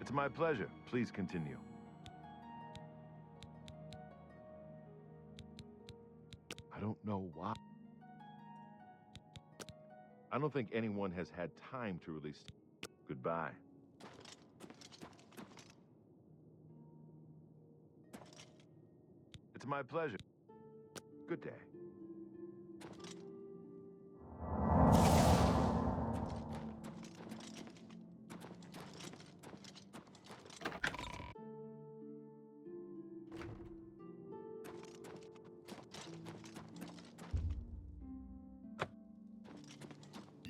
Speaker 8: It's my pleasure. Please continue. I don't know why. I don't think anyone has had time to release... Goodbye. It's my pleasure. Good day.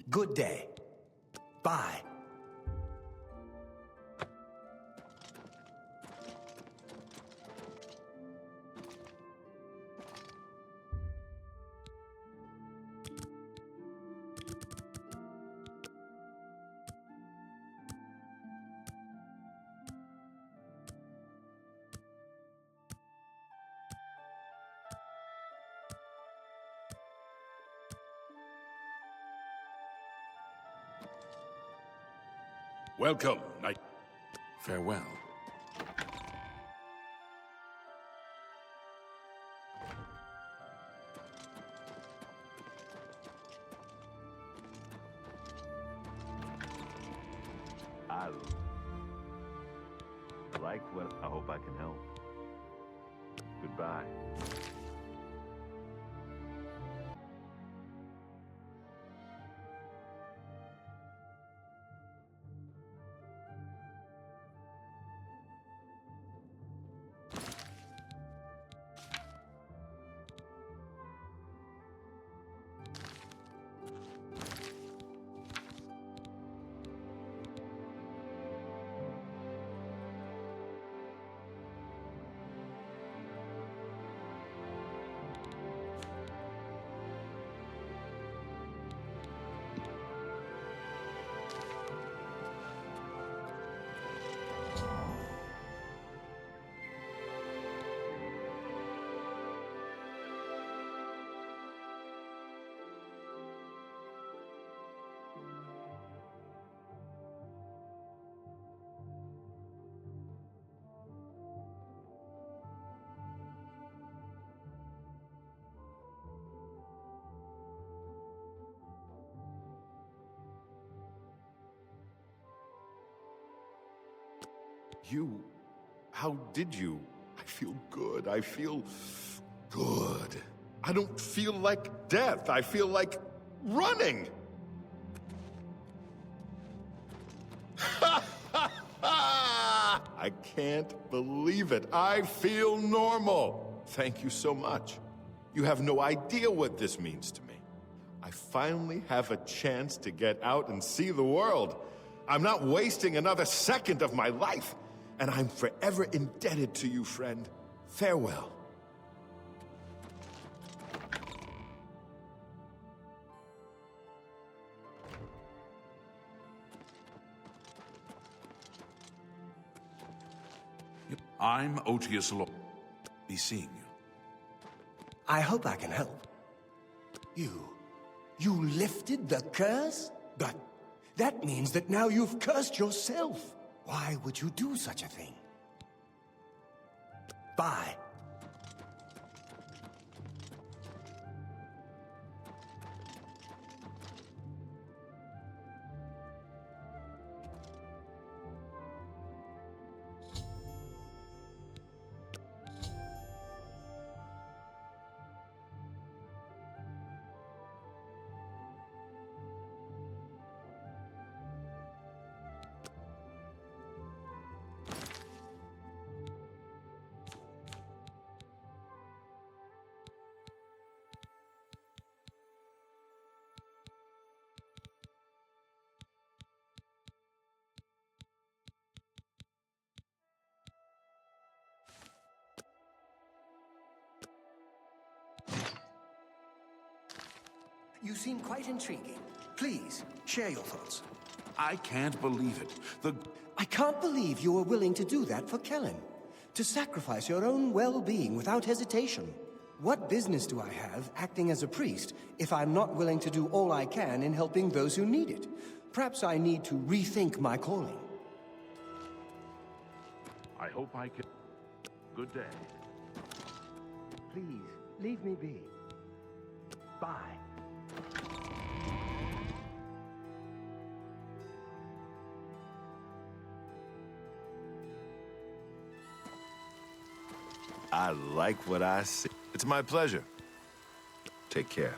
Speaker 11: Good day. Bye.
Speaker 1: Welcome, knight. Farewell.
Speaker 8: I like what I hope I can help. Goodbye. How did you? I feel good. I feel good. I don't feel like death. I feel like running. I can't believe it. I feel normal. Thank you so much. You have no idea what this means to me. I finally have a chance to get out and see the world. I'm not wasting another second of my life, and I'm forever indebted to you, friend. Farewell.
Speaker 1: I'm Otius Lord. Be seeing you.
Speaker 11: I hope I can help. You lifted the curse? But that means that now you've cursed yourself. Why would you do such a thing? Bye. You seem quite intriguing. Please, share your thoughts.
Speaker 1: I can't believe it.
Speaker 11: I can't believe you were willing to do that for Kellen. To sacrifice your own well-being without hesitation. What business do I have acting as a priest if I'm not willing to do all I can in helping those who need it? Perhaps I need to rethink my calling.
Speaker 1: I hope I can... Good day.
Speaker 11: Please, leave me be. Bye.
Speaker 8: I like what I see. It's my pleasure. Take care.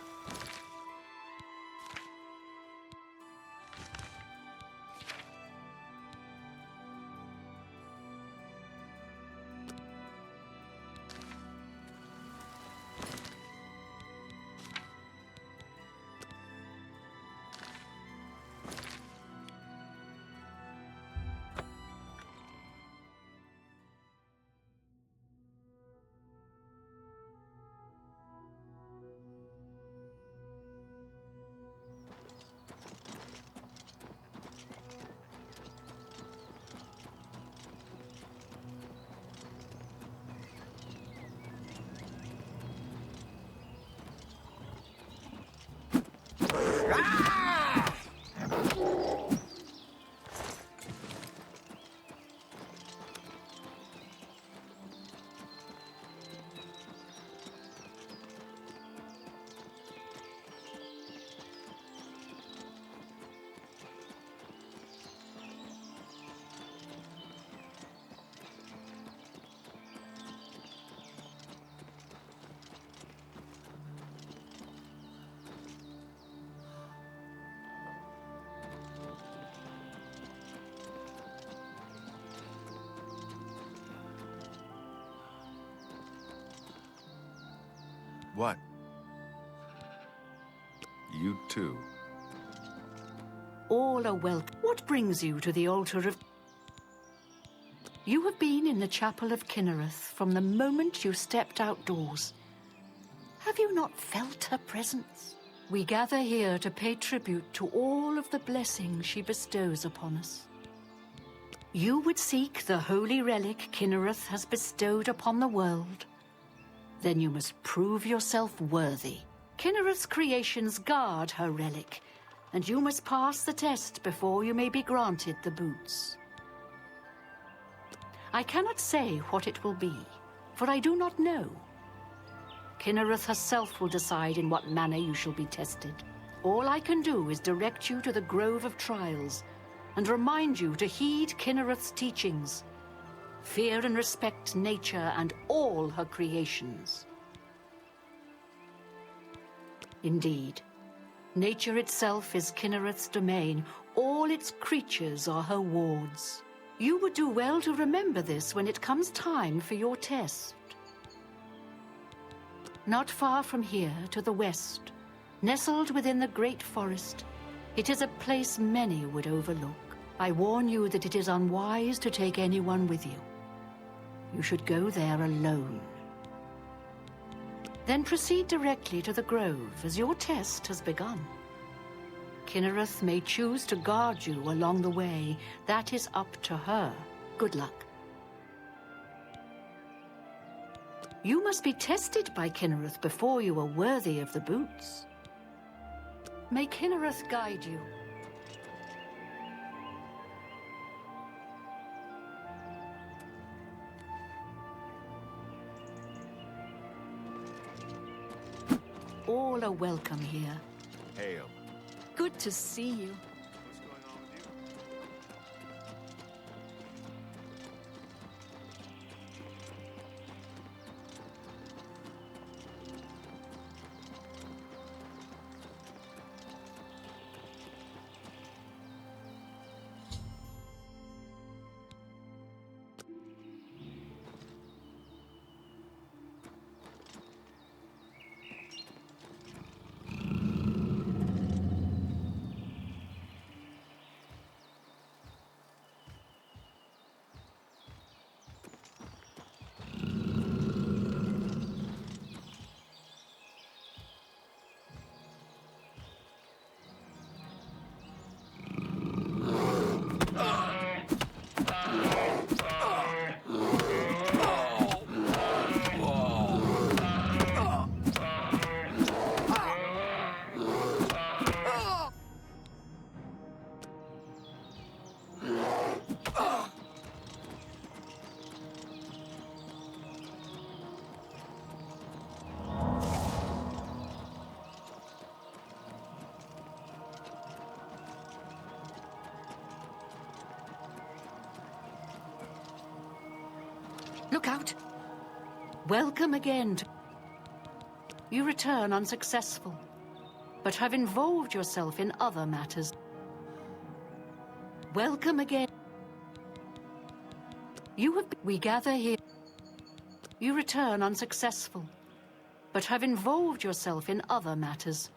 Speaker 8: What? You too.
Speaker 12: All are welcome. What brings you to the altar of... You have been in the chapel of Kinnereth from the moment you stepped outdoors. Have you not felt her presence? We gather here to pay tribute to all of the blessings she bestows upon us. You would seek the holy relic Kinnereth has bestowed upon the world. Then you must prove yourself worthy. Kinnereth's creations guard her relic, and you must pass the test before you may be granted the boots. I cannot say what it will be, for I do not know. Kinnereth herself will decide in what manner you shall be tested. All I can do is direct you to the Grove of Trials, and remind you to heed Kinnereth's teachings, Fear and respect nature and all her creations. Indeed, nature itself is Kinnereth's domain. All its creatures are her wards. You would do well to remember this when it comes time for your test. Not far from here, to the west, nestled within the great forest, it is a place many would overlook. I warn you that it is unwise to take anyone with you. You should go there alone. Then proceed directly to the grove, as your test has begun. Kinnereth may choose to guard you along the way. That is up to her. Good luck. You must be tested by Kinnereth before you are worthy of the boots. May Kinnereth guide you. All are welcome here.
Speaker 8: Hail.
Speaker 2: Good to see you.
Speaker 12: Look out! Welcome again. You return unsuccessful, but have involved yourself in other matters. Welcome again. We gather here. You return unsuccessful, but have involved yourself in other matters.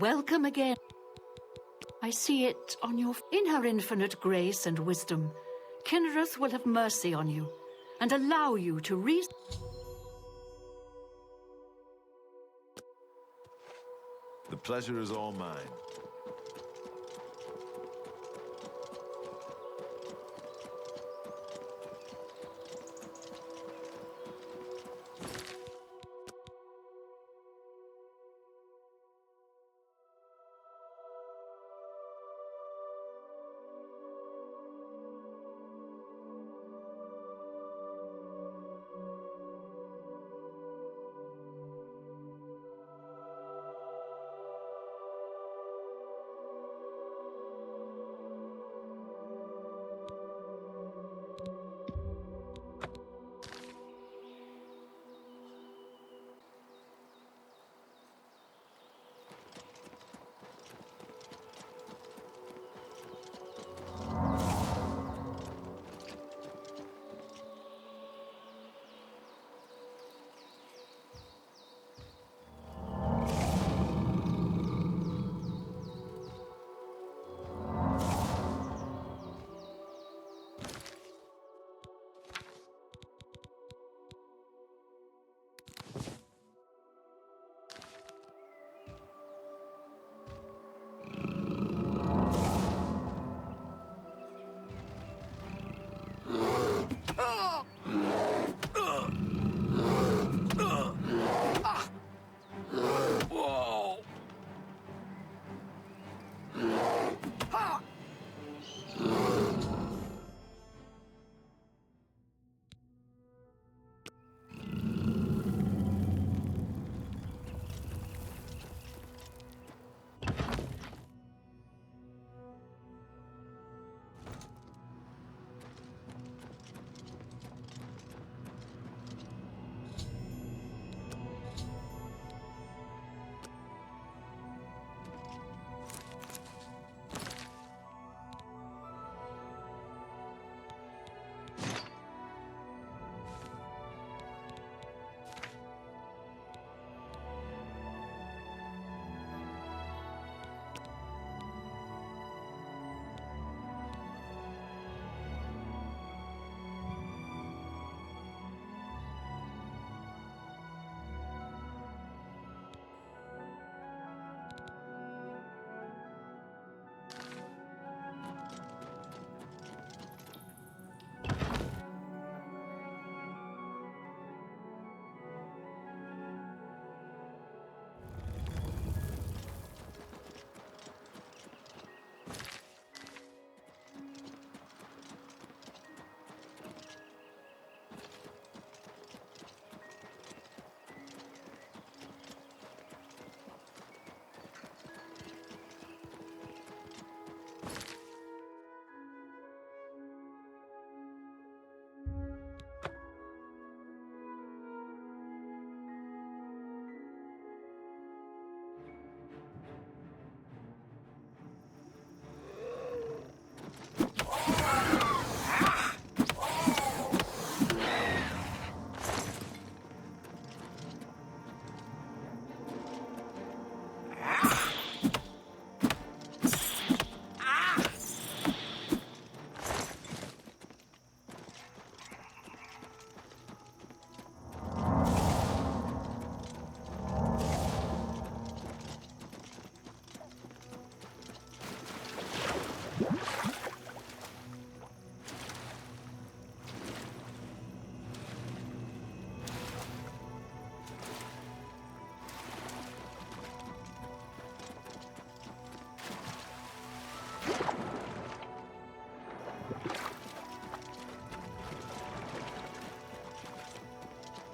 Speaker 12: Welcome again. I see it on your... In her infinite grace and wisdom, Kinnereth will have mercy on you and allow you to
Speaker 8: The pleasure is all mine.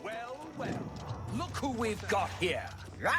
Speaker 13: Well, well. Look who we've got here. Look.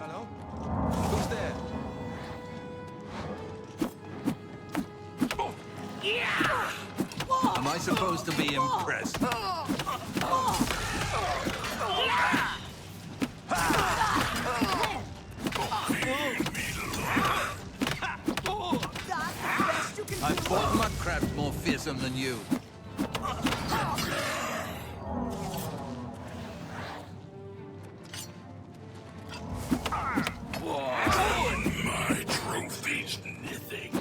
Speaker 6: Hello? Who's there?
Speaker 13: Am I supposed to be impressed? I fought mudcrabs more fearsome than you.
Speaker 7: My trophy's nothing.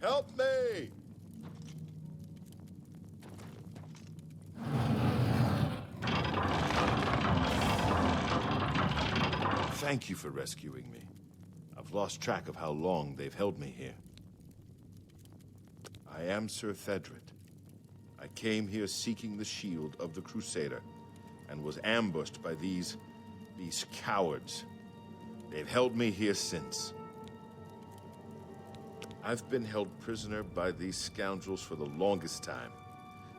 Speaker 8: Help me! Thank you for rescuing me. I've lost track of how long they've held me here. I am Sir Thedred. I came here seeking the shield of the Crusader, and was ambushed by these cowards. They've held me here since. I've been held prisoner by these scoundrels for the longest time.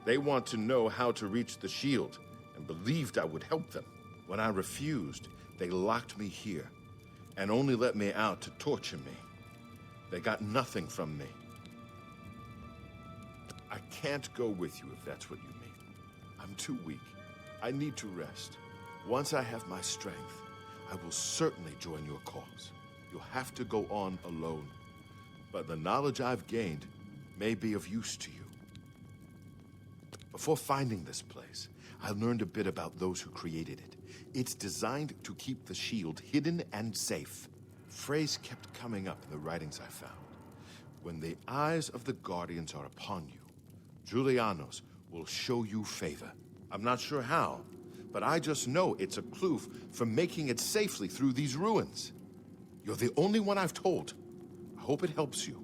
Speaker 8: They want to know how to reach the shield, and believed I would help them. When I refused, they locked me here, and only let me out to torture me. They got nothing from me. I can't go with you if that's what you mean. I'm too weak. I need to rest. Once I have my strength, I will certainly join your cause. You'll have to go on alone. But the knowledge I've gained may be of use to you. Before finding this place, I learned a bit about those who created it. It's designed to keep the shield hidden and safe. A phrase kept coming up in the writings I found. When the eyes of the Guardians are upon you, Julianos will show you favor. I'm not sure how, but I just know it's a clue for making it safely through these ruins. You're the only one I've told. I hope it helps you.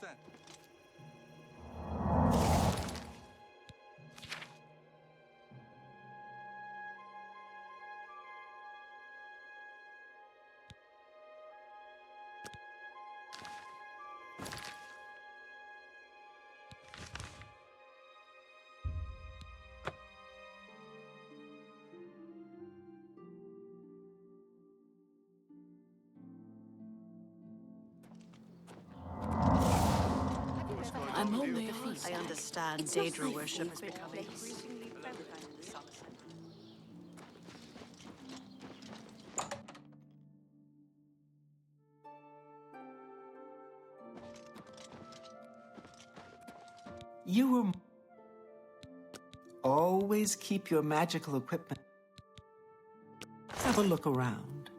Speaker 6: that?
Speaker 12: I'm only a
Speaker 4: I understand Daedra worship is becoming
Speaker 14: You were... Always keep your magical equipment. Have a look around.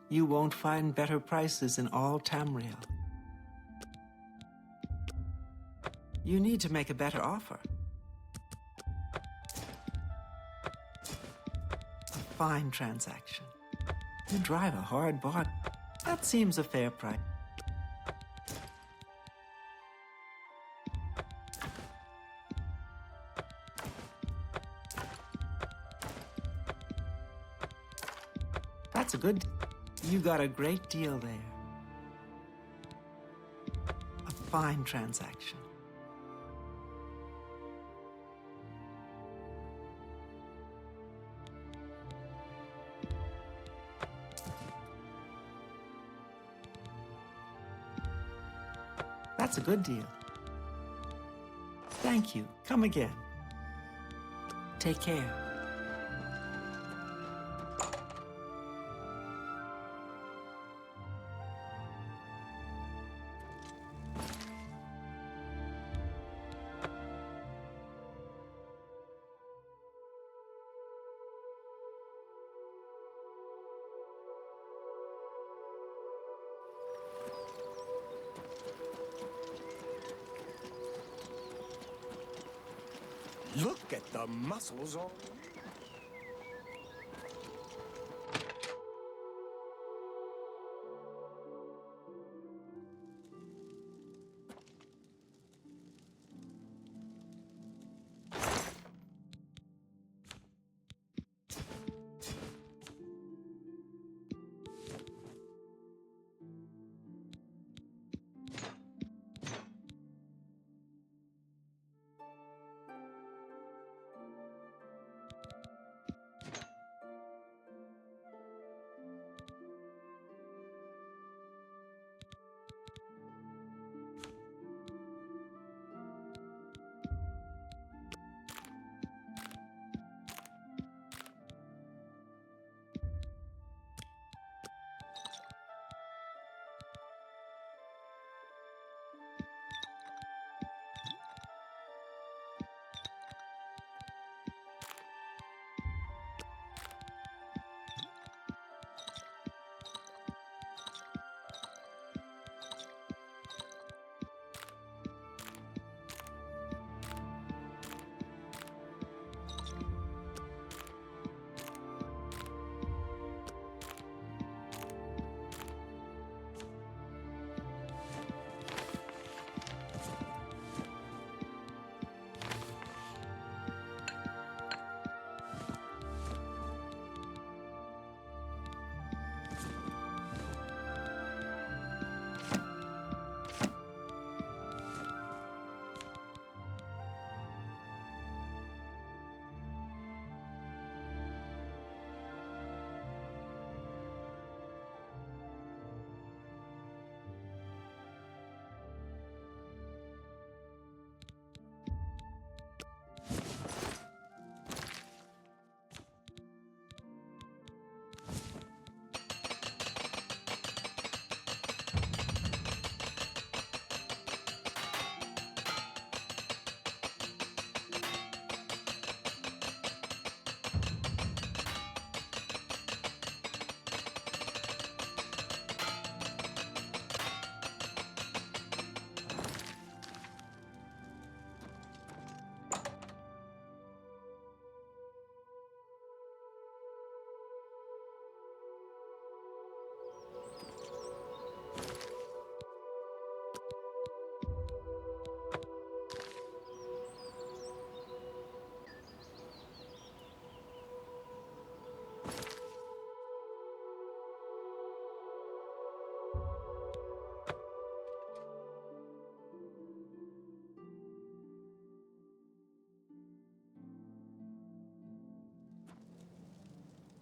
Speaker 14: You won't find better prices in all Tamriel. You need to make a better offer. A fine transaction. You drive a hard bargain. That seems a fair price. That's a good... You got a great deal there. A fine transaction. That's a good deal. Thank you. Come again. Take care.
Speaker 11: Look at the muscles on...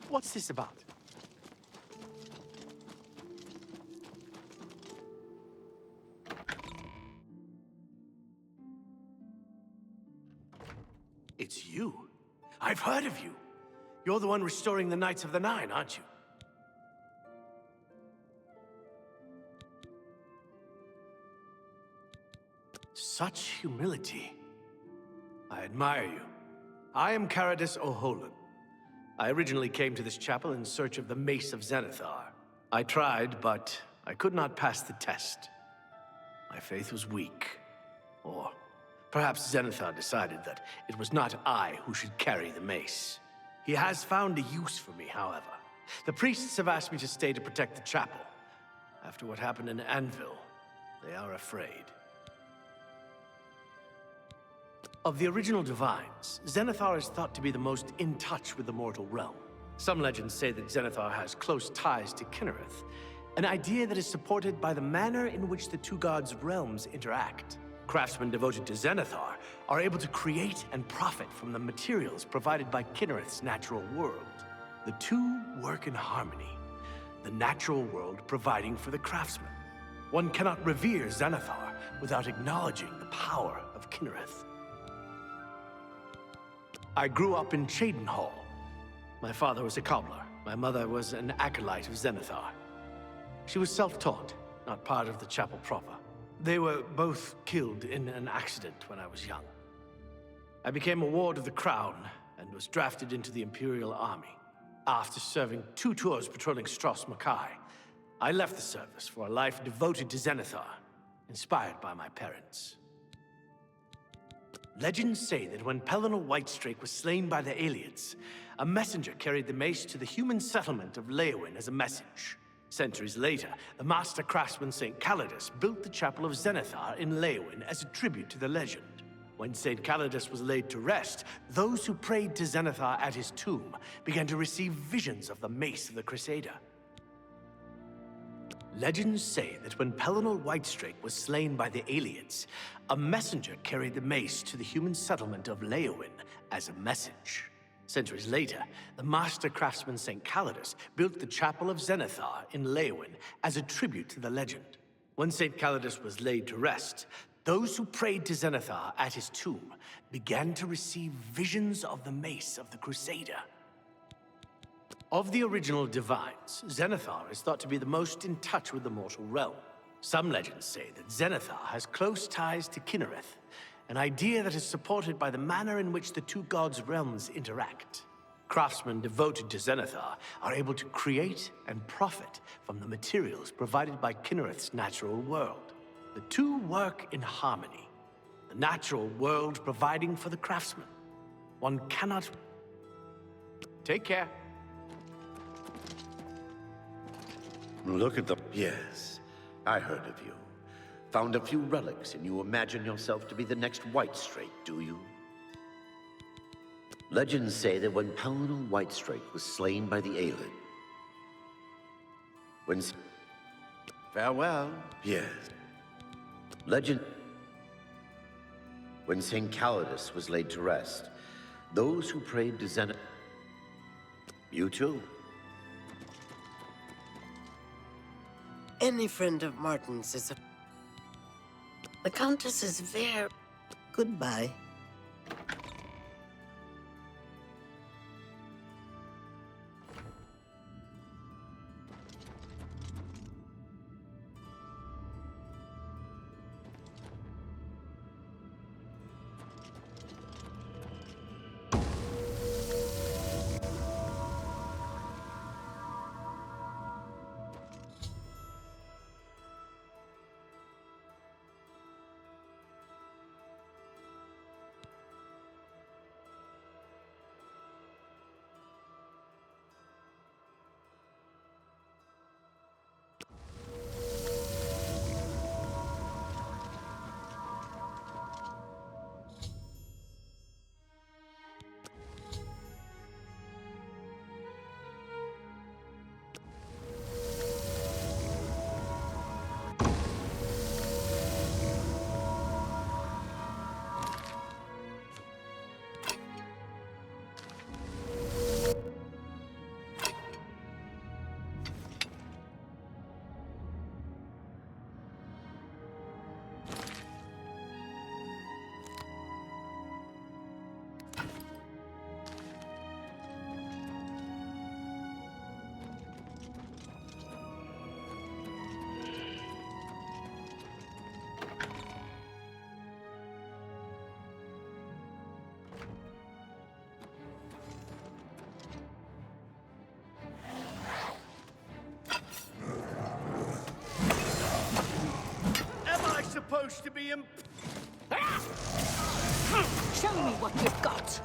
Speaker 3: What's this about? It's you. I've heard of you. You're the one restoring the Knights of the Nine, aren't you? Such humility. I admire you. I am Caradus O'Holan. I originally came to this chapel in search of the Mace of Zenithar. I tried, but I could not pass the test. My faith was weak. Or perhaps Zenithar decided that it was not I who should carry the mace. He has found a use for me, however. The priests have asked me to stay to protect the chapel. After what happened in Anvil, they are afraid. Of the original Divines, Zenithar is thought to be the most in touch with the mortal realm. Some legends say that Zenithar has close ties to Kinnereth, an idea that is supported by the manner in which the two gods' realms interact. Craftsmen devoted to Zenithar are able to create and profit from the materials provided by Kinnereth's natural world. The two work in harmony, the natural world providing for the craftsman. One cannot revere Zenithar without acknowledging the power of Kinnereth. I grew up in Cheydinhall. My father was a cobbler. My mother was an acolyte of Zenithar. She was self-taught, not part of the chapel proper. They were both killed in an accident when I was young. I became a ward of the Crown and was drafted into the Imperial Army. After serving 2 tours patrolling Stros Makai, I left the service for a life devoted to Zenithar, inspired by my parents. Legends say that when Pelennor Whitestrake was slain by the Aliens, a messenger carried the mace to the human settlement of Leowyn as a message. Centuries later, the master craftsman St. Calidus built the Chapel of Zenithar in Leowyn as a tribute to the legend. When St. Calidus was laid to rest, those who prayed to Zenithar at his tomb began to receive visions of the mace of the Crusader. Legends say that when Pelennor Whitestrake was slain by the Aliens, a messenger carried the mace to the human settlement of Leowyn as a message. Centuries later, the master craftsman St. Calidus built the Chapel of Zenithar in Leowyn as a tribute to the legend. When St. Calidus was laid to rest, those who prayed to Zenithar at his tomb began to receive visions of the mace of the Crusader. Of the original Divines, Zenithar is thought to be the most in touch with the mortal realm. Some legends say that Zenithar has close ties to Kinnereth, an idea that is supported by the manner in which the two gods' realms interact. Craftsmen devoted to Zenithar are able to create and profit from the materials provided by Kinnereth's natural world. The two work in harmony, the natural world providing for the craftsman. One cannot... Take care.
Speaker 9: Look at them. Yes, I heard of you. Found a few relics, and you imagine yourself to be the next Whitestrake, do you? Legends say that when Pelennor Whitestrake was slain by the Aelid... When... Farewell. Yes. Legend... When St. Calidus was laid to rest, those who prayed to Zenith... You too.
Speaker 15: Any friend of Martin's is a... The Countess is very... Goodbye.
Speaker 3: supposed to be
Speaker 12: Show me what you've got.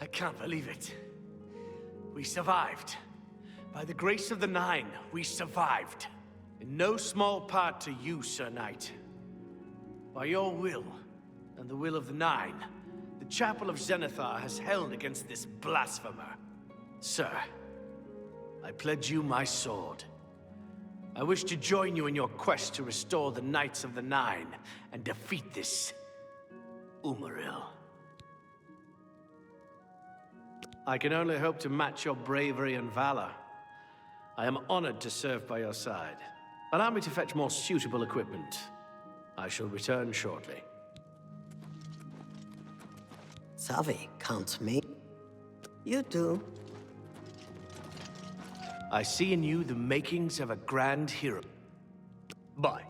Speaker 3: I can't believe it. We survived. By the grace of the Nine, we survived. In no small part to you, Sir Knight. By your will, and the will of the Nine, the Chapel of Zenithar has held against this blasphemer. Sir, I pledge you my sword. I wish to join you in your quest to restore the Knights of the Nine and defeat this Uriel. I can only hope to match your bravery and valor. I am honored to serve by your side. Allow me to fetch more suitable equipment. I shall return shortly.
Speaker 15: Savi counts me. You do.
Speaker 3: I see in you the makings of a grand hero. Bye.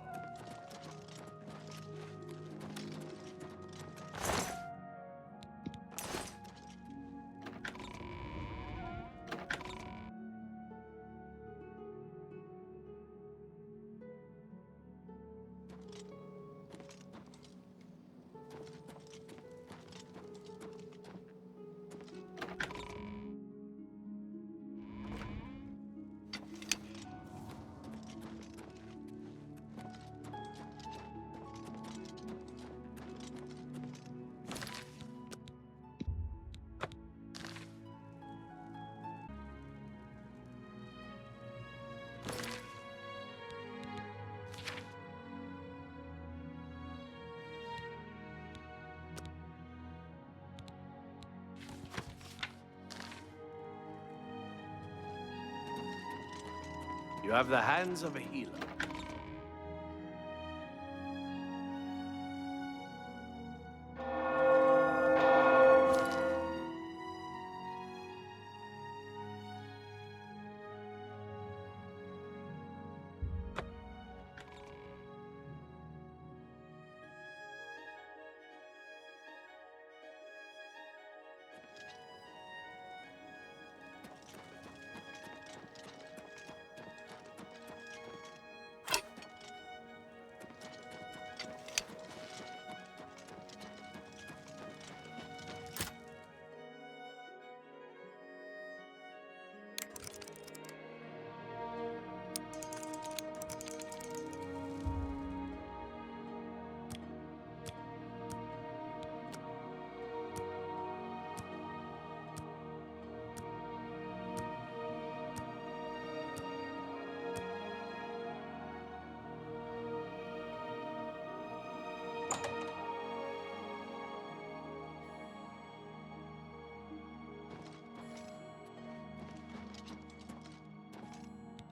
Speaker 3: You have the hands of a healer.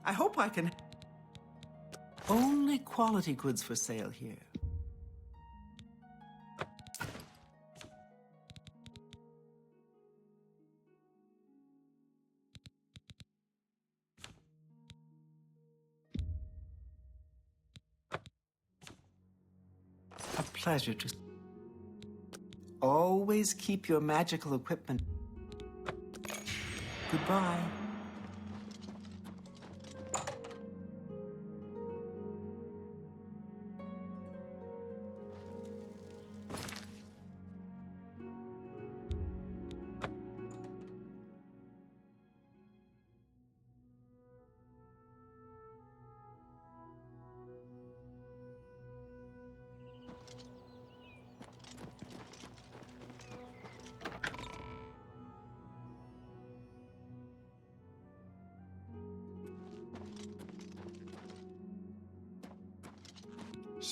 Speaker 14: I hope I can... Only quality goods for sale here. A pleasure to... Always keep your magical equipment. Goodbye.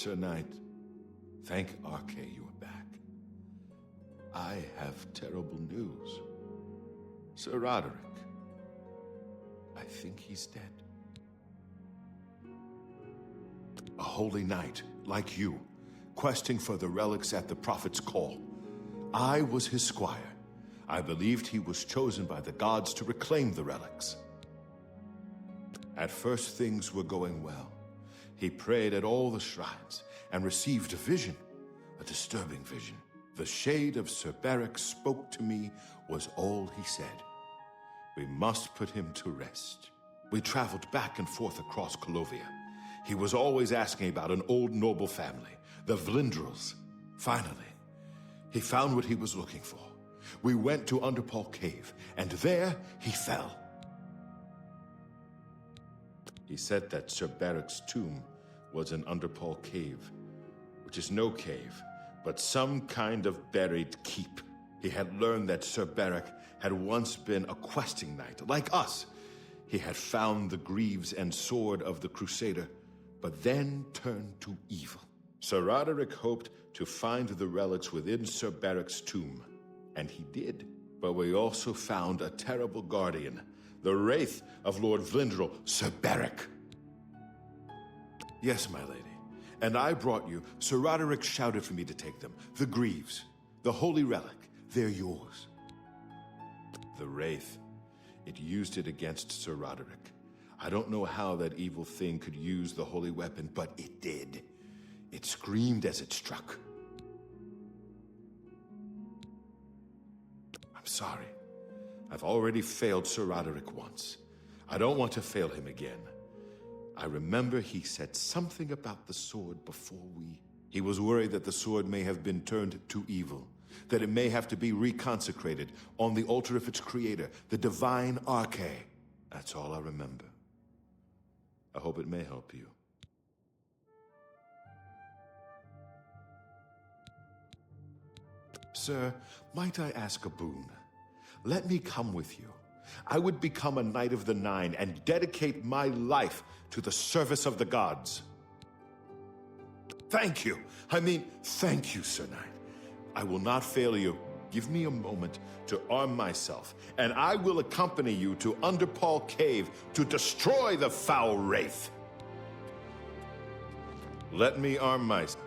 Speaker 8: Sir Knight, thank Arke you are back. I have terrible news. Sir Roderick, I think he's dead. A holy knight, like you, questing for the relics at the Prophet's call. I was his squire. I believed he was chosen by the gods to reclaim the relics. At first, things were going well. He prayed at all the shrines and received a vision, a disturbing vision. The shade of Cerberix spoke to me was all he said. We must put him to rest. We traveled back and forth across Colovia. He was always asking about an old noble family, the Vlindrels. Finally, he found what he was looking for. We went to Underpaw Cave, and there he fell. He said that Cerberic's tomb was in Underpaw Cave, which is no cave, but some kind of buried keep. He had learned that Cerberic had once been a questing knight, like us. He had found the greaves and sword of the Crusader, but then turned to evil. Cyrodiil hoped to find the relics within Cerberic's tomb, and he did. But we also found a terrible guardian, the wraith of Lord Vlindrel, Cerberic. Yes, my lady. And I brought you. Cyrodiil shouted for me to take them. The greaves, the holy relic, they're yours. The wraith, it used it against Cyrodiil. I don't know how that evil thing could use the holy weapon, but it did. It screamed as it struck. I'm sorry. I've already failed Cyrodiil once. I don't want to fail him again. I remember he said something about the sword before we... He was worried that the sword may have been turned to evil, that it may have to be reconsecrated on the altar of its creator, the divine Arche. That's all I remember. I hope it may help you. Sir, might I ask a boon? Let me come with you. I would become a Knight of the Nine and dedicate my life to the service of the gods. Thank you. Thank you, Sir Knight. I will not fail you. Give me a moment to arm myself, and I will accompany you to Underpaw Cave to destroy the foul wraith. Let me arm myself.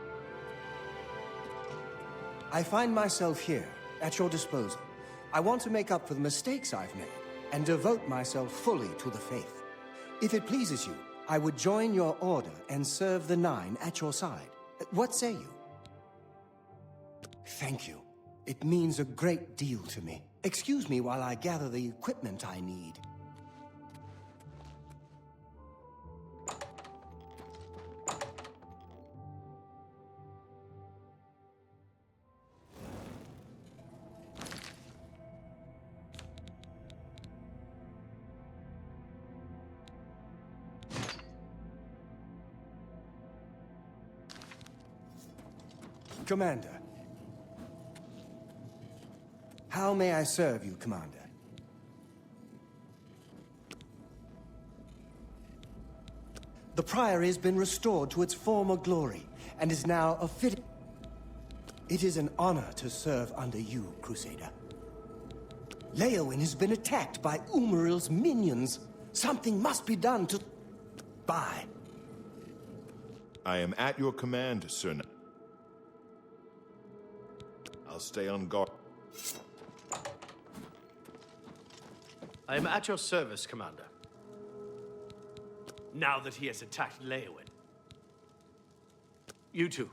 Speaker 11: I find myself here, at your disposal. I want to make up for the mistakes I've made and devote myself fully to the faith. If it pleases you, I would join your order and serve the Nine at your side. What say you? Thank you. It means a great deal to me. Excuse me while I gather the equipment I need. Commander. How may I serve you, Commander? The Priory has been restored to its former glory, and is now a fit... It is an honor to serve under you, Crusader. Leowyn has been attacked by Umaril's minions. Something must be done to... Bye.
Speaker 8: I am at your command, Sir Knight. I'll stay on guard.
Speaker 3: I am at your service, Commander. Now that he has attacked Leowyn. You two.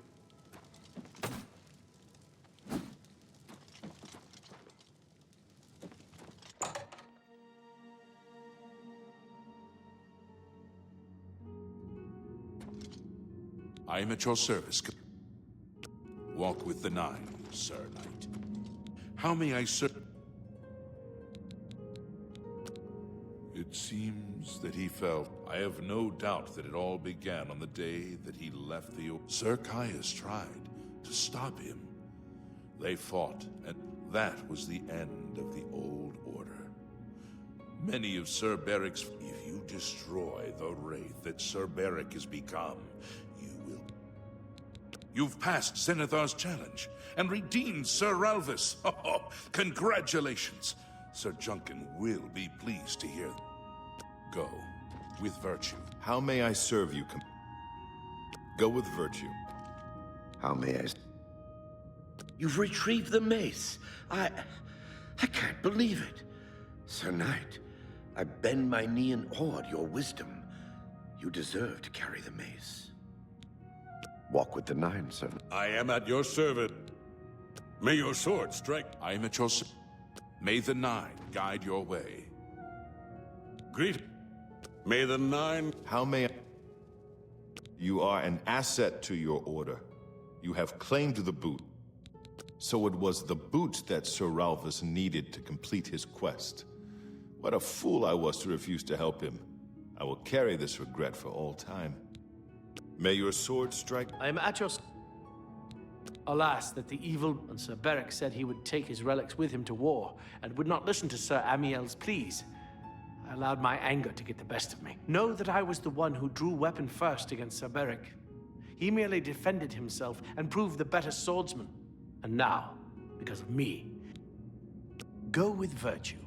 Speaker 1: I am at your service. Walk with the Nine, Sir Knight. How may I serve? It seems that he felt. I have no doubt that it all began on the day that he left the... Sir Caius tried to stop him. They fought, and that was the end of the old order. Many of Cerberic's... If you destroy the wraith that Cerberic has become, you will... You've passed Zenithar's challenge and redeemed Sir Ralvis. Oh, congratulations. Sir Junkin will be pleased to hear. Go with virtue.
Speaker 8: How may I serve you, Go with virtue.
Speaker 9: How may I... You've retrieved the mace. I can't believe it. Sir Knight, I bend my knee in awe at your wisdom. You deserve to carry the mace. Walk with the nine, sir.
Speaker 10: I am at your service. May your sword strike.
Speaker 1: I am at your service. May the Nine guide your way.
Speaker 10: Greet. May the Nine...
Speaker 8: How may I... You are an asset to your order. You have claimed the boot. So it was the boot that Sir Ralphus needed to complete his quest. What a fool I was to refuse to help him. I will carry this regret for all time. May your sword strike...
Speaker 3: I am at your... Alas, that the evil... And Sir Beric said he would take his relics with him to war, and would not listen to Sir Amiel's pleas. I allowed my anger to get the best of me. Know that I was the one who drew weapon first against Sir Beric. He merely defended himself and proved the better swordsman. And now, because of me, go with virtue.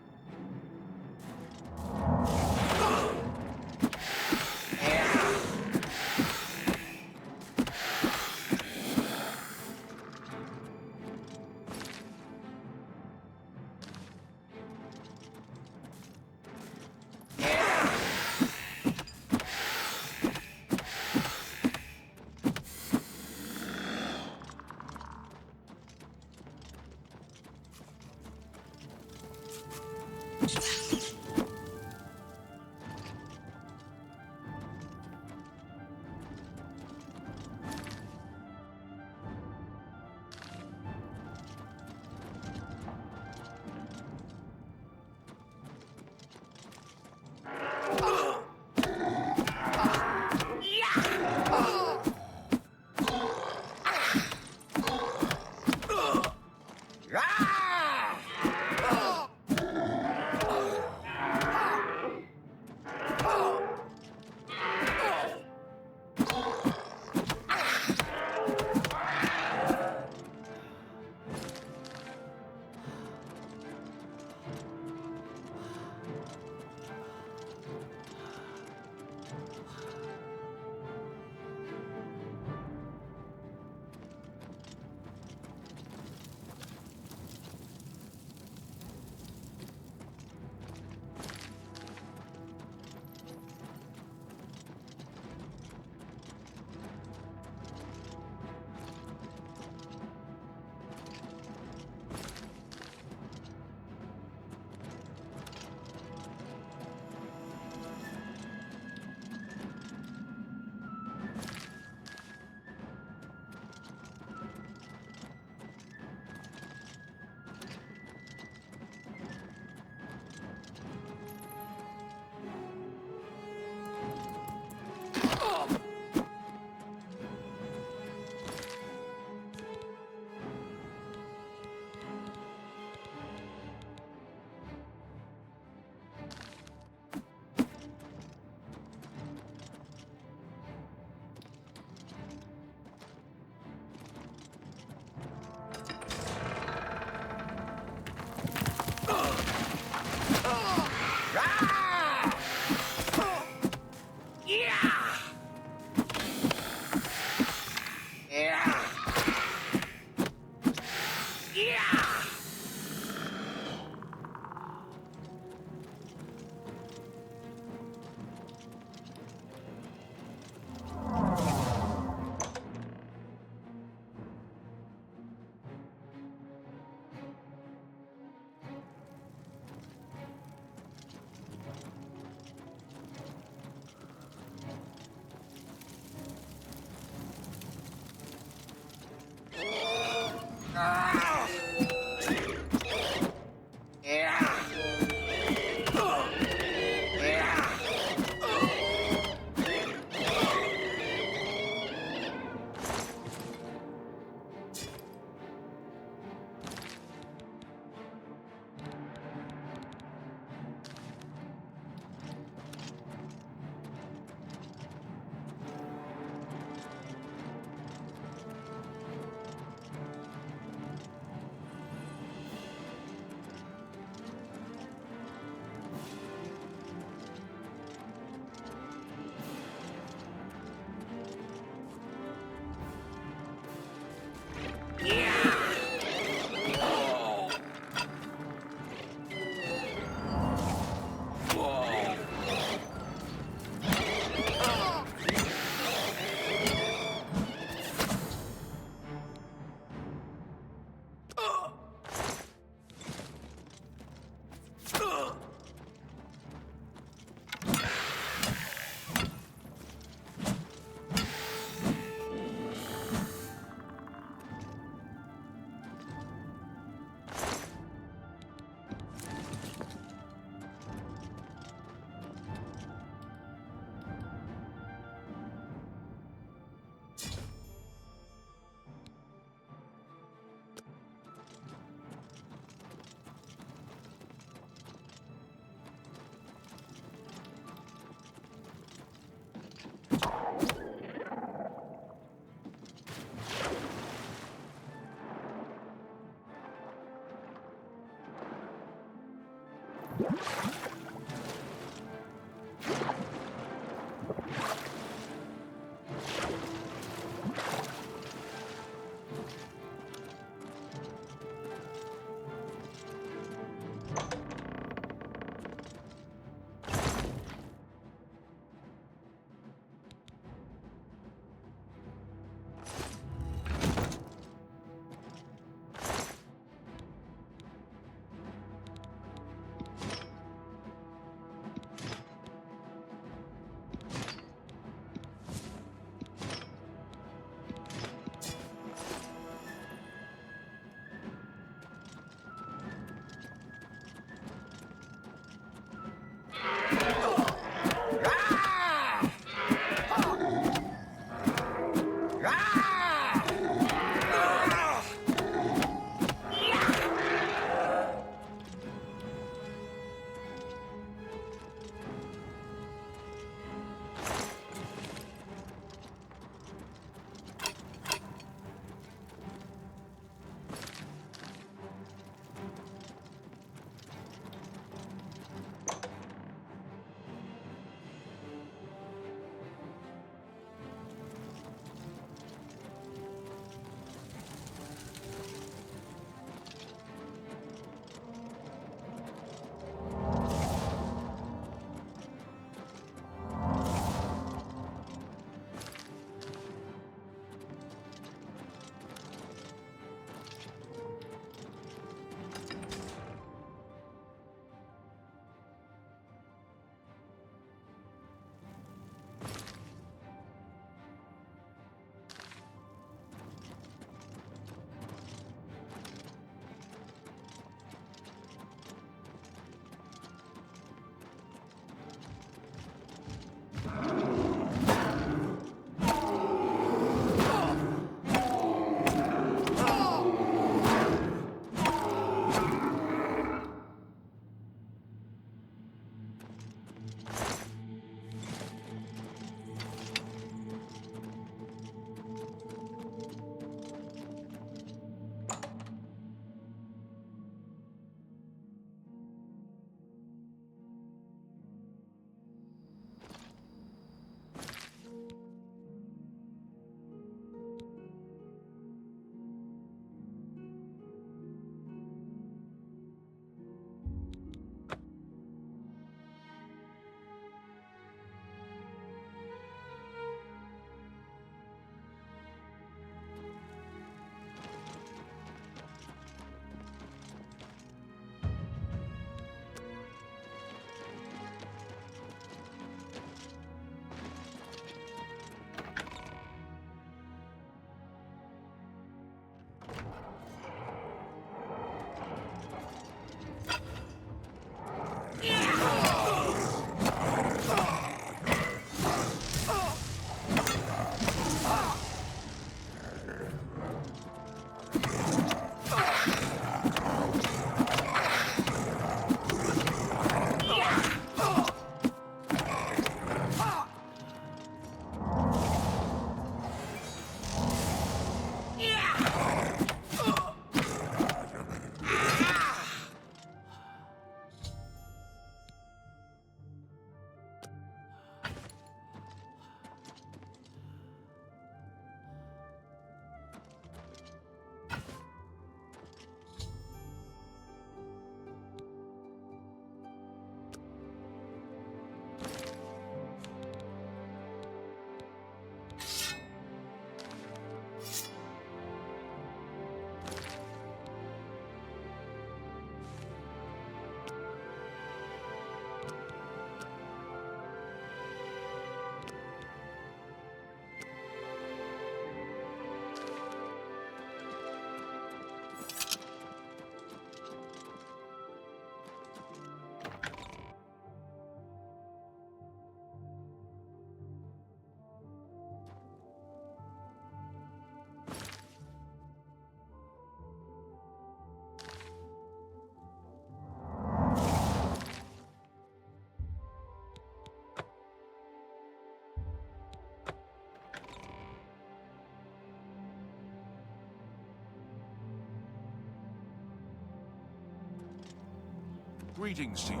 Speaker 1: Greetings to you.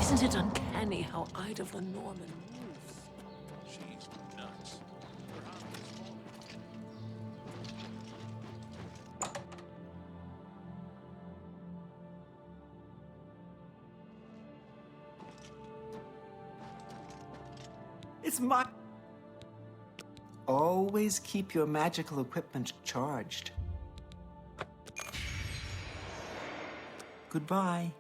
Speaker 12: Isn't it uncanny how Ida of the Norman moves?
Speaker 1: She's nuts.
Speaker 14: It's my... Always keep your magical equipment charged. Goodbye.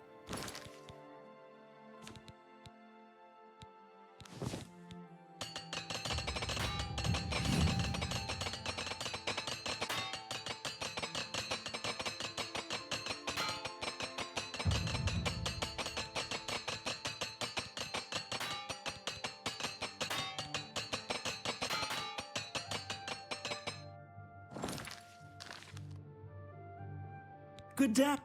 Speaker 14: Good day.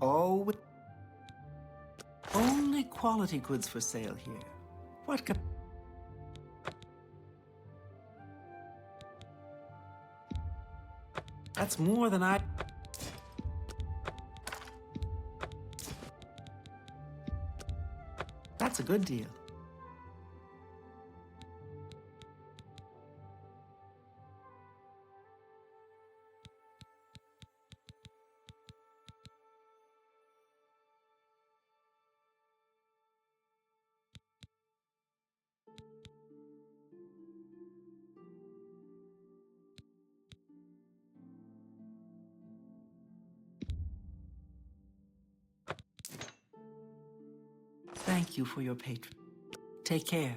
Speaker 14: Oh, only quality goods for sale here. What could... That's more than I... That's a good deal. Thank you for your patron. Take care.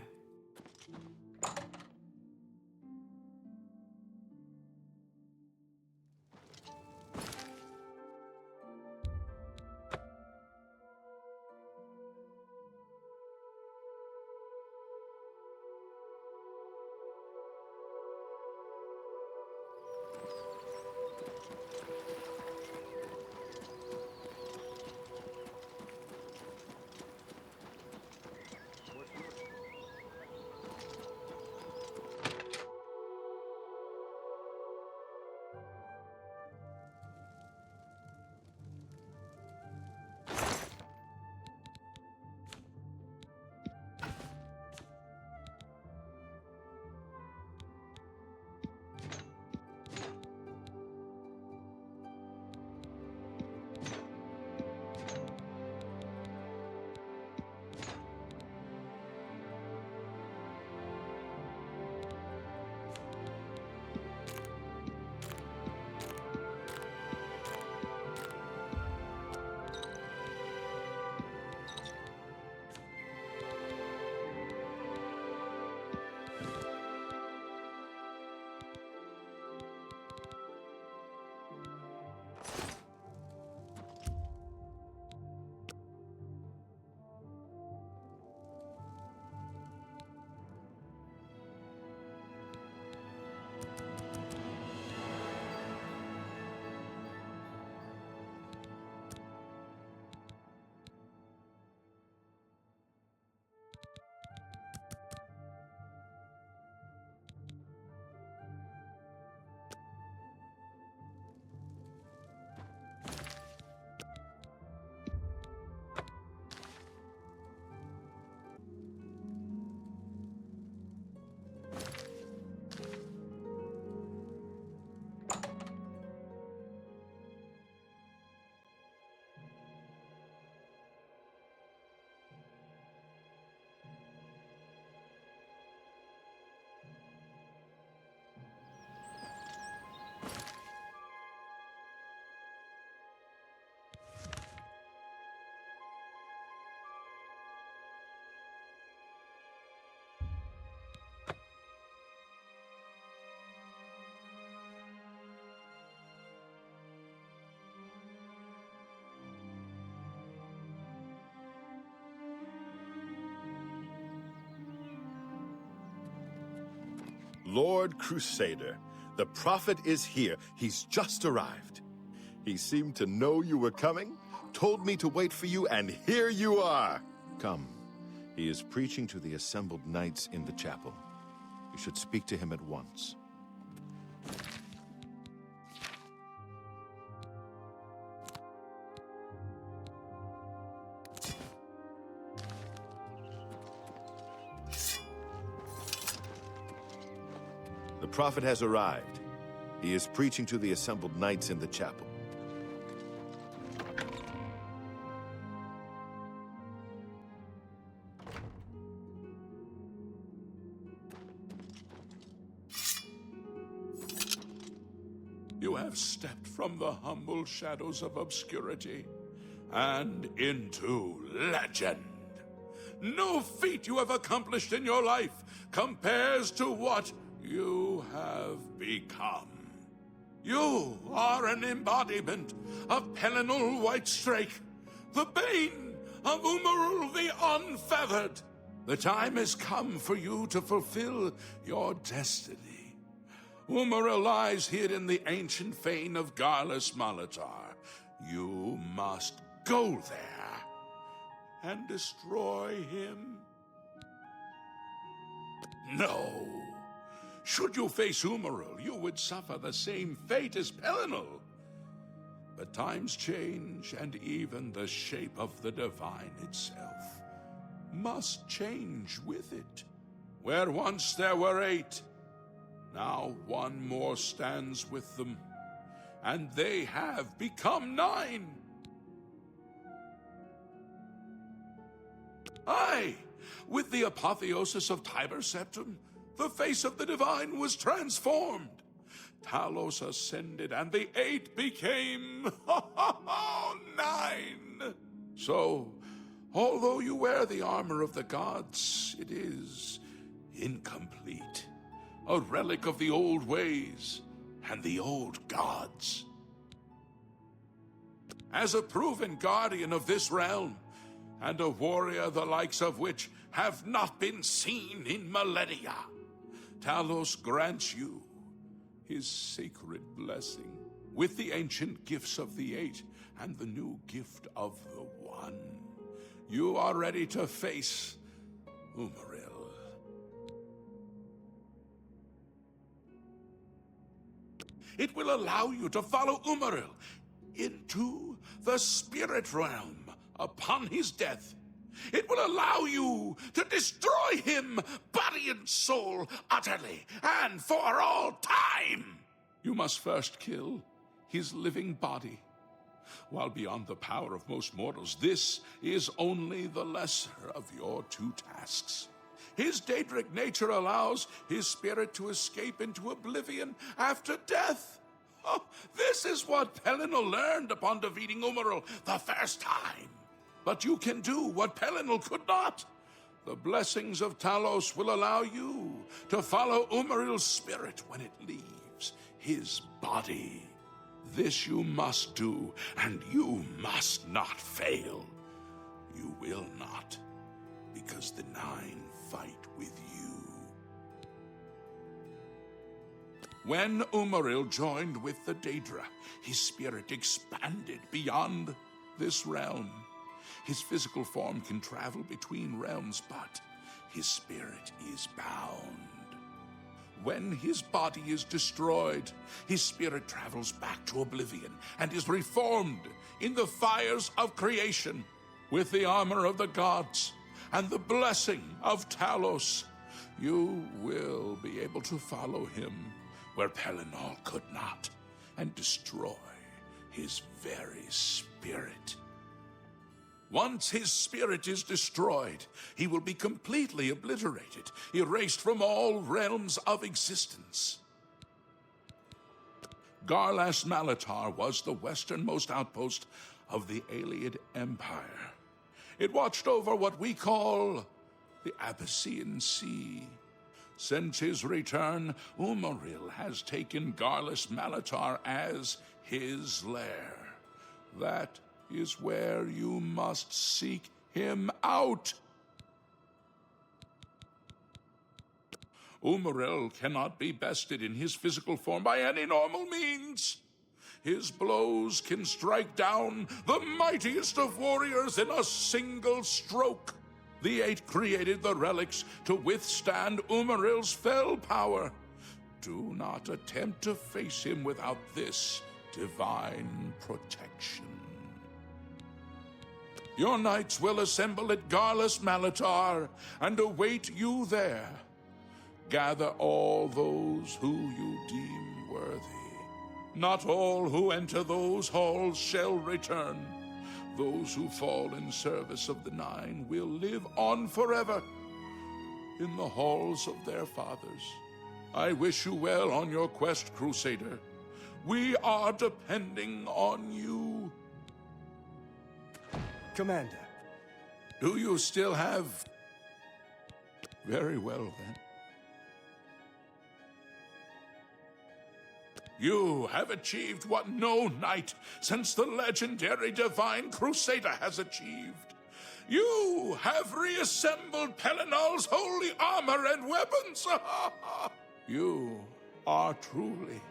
Speaker 8: Lord Crusader, the prophet is here. He's just arrived. He seemed to know you were coming, told me to wait for you, and here you are. Come. He is preaching to the assembled knights in the chapel. You should speak to him at once. prophet has arrived. He is preaching to the assembled knights in the chapel.
Speaker 1: You have stepped from the humble shadows of obscurity and into legend. No feat you have accomplished in your life compares to what you have become. You are an embodiment of Pelennor Whitestrake, the bane of Umaril the Unfeathered. The time has come for you to fulfill your destiny. Umaril lies hid in the ancient fane of Garlus Malatar. You must go there and destroy him. No. Should you face Umaril, you would suffer the same fate as Pelennor. But times change, and even the shape of the divine itself must change with it. Where once there were 8, now one more stands with them, and they have become 9. Aye, with the apotheosis of Tiber Septim, the face of the divine was transformed. Talos ascended, and the 8 became 9. So, although you wear the armor of the gods, it is incomplete. A relic of the old ways and the old gods. As a proven guardian of this realm, and a warrior the likes of which have not been seen in millennia, Talos grants you his sacred blessing with the ancient gifts of the 8 and the new gift of the 1. You are ready to face Umaril. It will allow you to follow Umaril into the spirit realm upon his death. It will allow you to destroy him, body and soul, utterly and for all time. You must first kill his living body. While beyond the power of most mortals, this is only the lesser of your 2 tasks. His Daedric nature allows his spirit to escape into oblivion after death. Oh, this is what Pelennor learned upon defeating Umaril the first time. But you can do what Pelennor could not. The blessings of Talos will allow you to follow Umaril's spirit when it leaves his body. This you must do, and you must not fail. You will not, because the 9 fight with you. When Umaril joined with the Daedra, his spirit expanded beyond this realm. His physical form can travel between realms, but his spirit is bound. When his body is destroyed, his spirit travels back to Oblivion and is reformed in the fires of creation with the armor of the gods and the blessing of Talos. You will be able to follow him where Pelennor could not and destroy his very spirit. Once his spirit is destroyed, he will be completely obliterated, erased from all realms of existence. Garlus Malatar was the westernmost outpost of the Iliad Empire. It watched over what we call the Abyssinian Sea. Since his return, Umaril has taken Garlus Malatar as his lair. That is where you must seek him out. Umaril cannot be bested in his physical form by any normal means. His blows can strike down the mightiest of warriors in a single stroke. The 8 created the relics to withstand Umaril's fell power. Do not attempt to face him without this divine protection. Your knights will assemble at Garlus Malatar and await you there. Gather all those who you deem worthy. Not all who enter those halls shall return. Those who fall in service of the Nine will live on forever in the halls of their fathers. I wish you well on your quest, Crusader. We are depending on you.
Speaker 11: Commander.
Speaker 1: Do you still have... Very well, then. You have achieved what no knight since the legendary Divine Crusader has achieved. You have reassembled Pelinal's holy armor and weapons. You are truly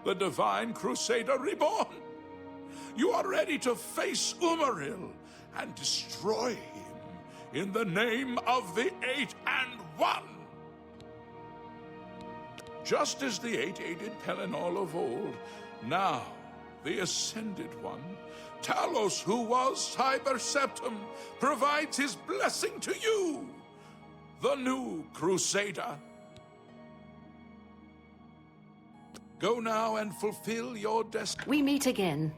Speaker 1: the Divine Crusader reborn. You are ready to face Umoril and destroy him in the name of the Eight and One. Just as the Eight aided Pelinal of old, now the Ascended One, Talos, who was Cyber Septim, provides his blessing to you, the new Crusader. Go now and fulfill your destiny.
Speaker 12: We meet again.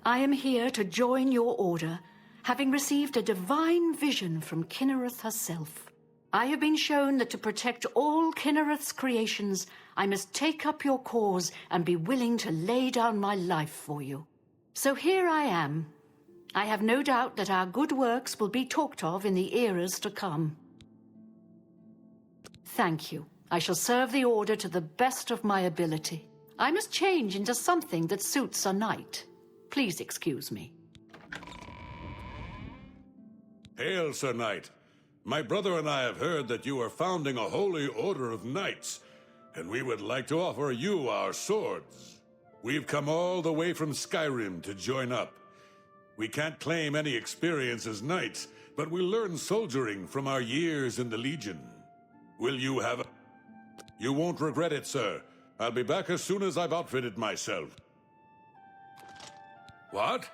Speaker 12: I am here to join your order, having received a divine vision from Kinnereth herself. I have been shown that to protect all Kinnereth's creations, I must take up your cause and be willing to lay down my life for you. So here I am. I have no doubt that our good works will be talked of in the eras to come. Thank you. I shall serve the Order to the best of my ability. I must change into something that suits a knight. Please excuse me.
Speaker 10: Hail, Sir Knight. My brother and I have heard that you are founding a holy order of knights, and we would like to offer you our swords. We've come all the way from Skyrim to join up. We can't claim any experience as knights, but we learned soldiering from our years in the Legion. Will you have a... You won't regret it, sir. I'll be back as soon as I've outfitted myself. What?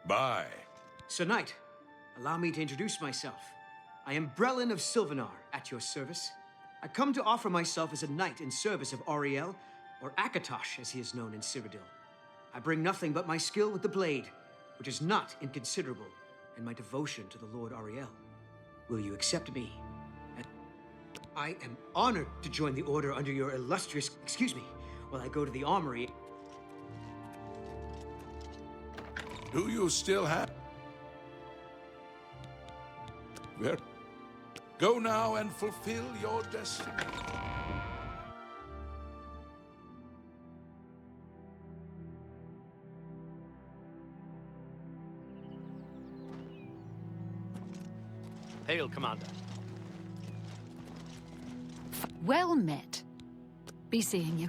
Speaker 10: Bye.
Speaker 16: Sir Knight, allow me to introduce myself. I am Brelin of Sylvanar, at your service. I come to offer myself as a knight in service of Uriel, or Akatosh, as he is known in Cyrodiil. I bring nothing but my skill with the blade, which is not inconsiderable, and my devotion to the Lord Uriel. Will you accept me? I am honored to join the Order under your illustrious... Excuse me, while I go to the armory...
Speaker 1: Do you still have... Where? Go now and fulfill your destiny.
Speaker 3: Hail, Commander.
Speaker 2: Well met. Be seeing you.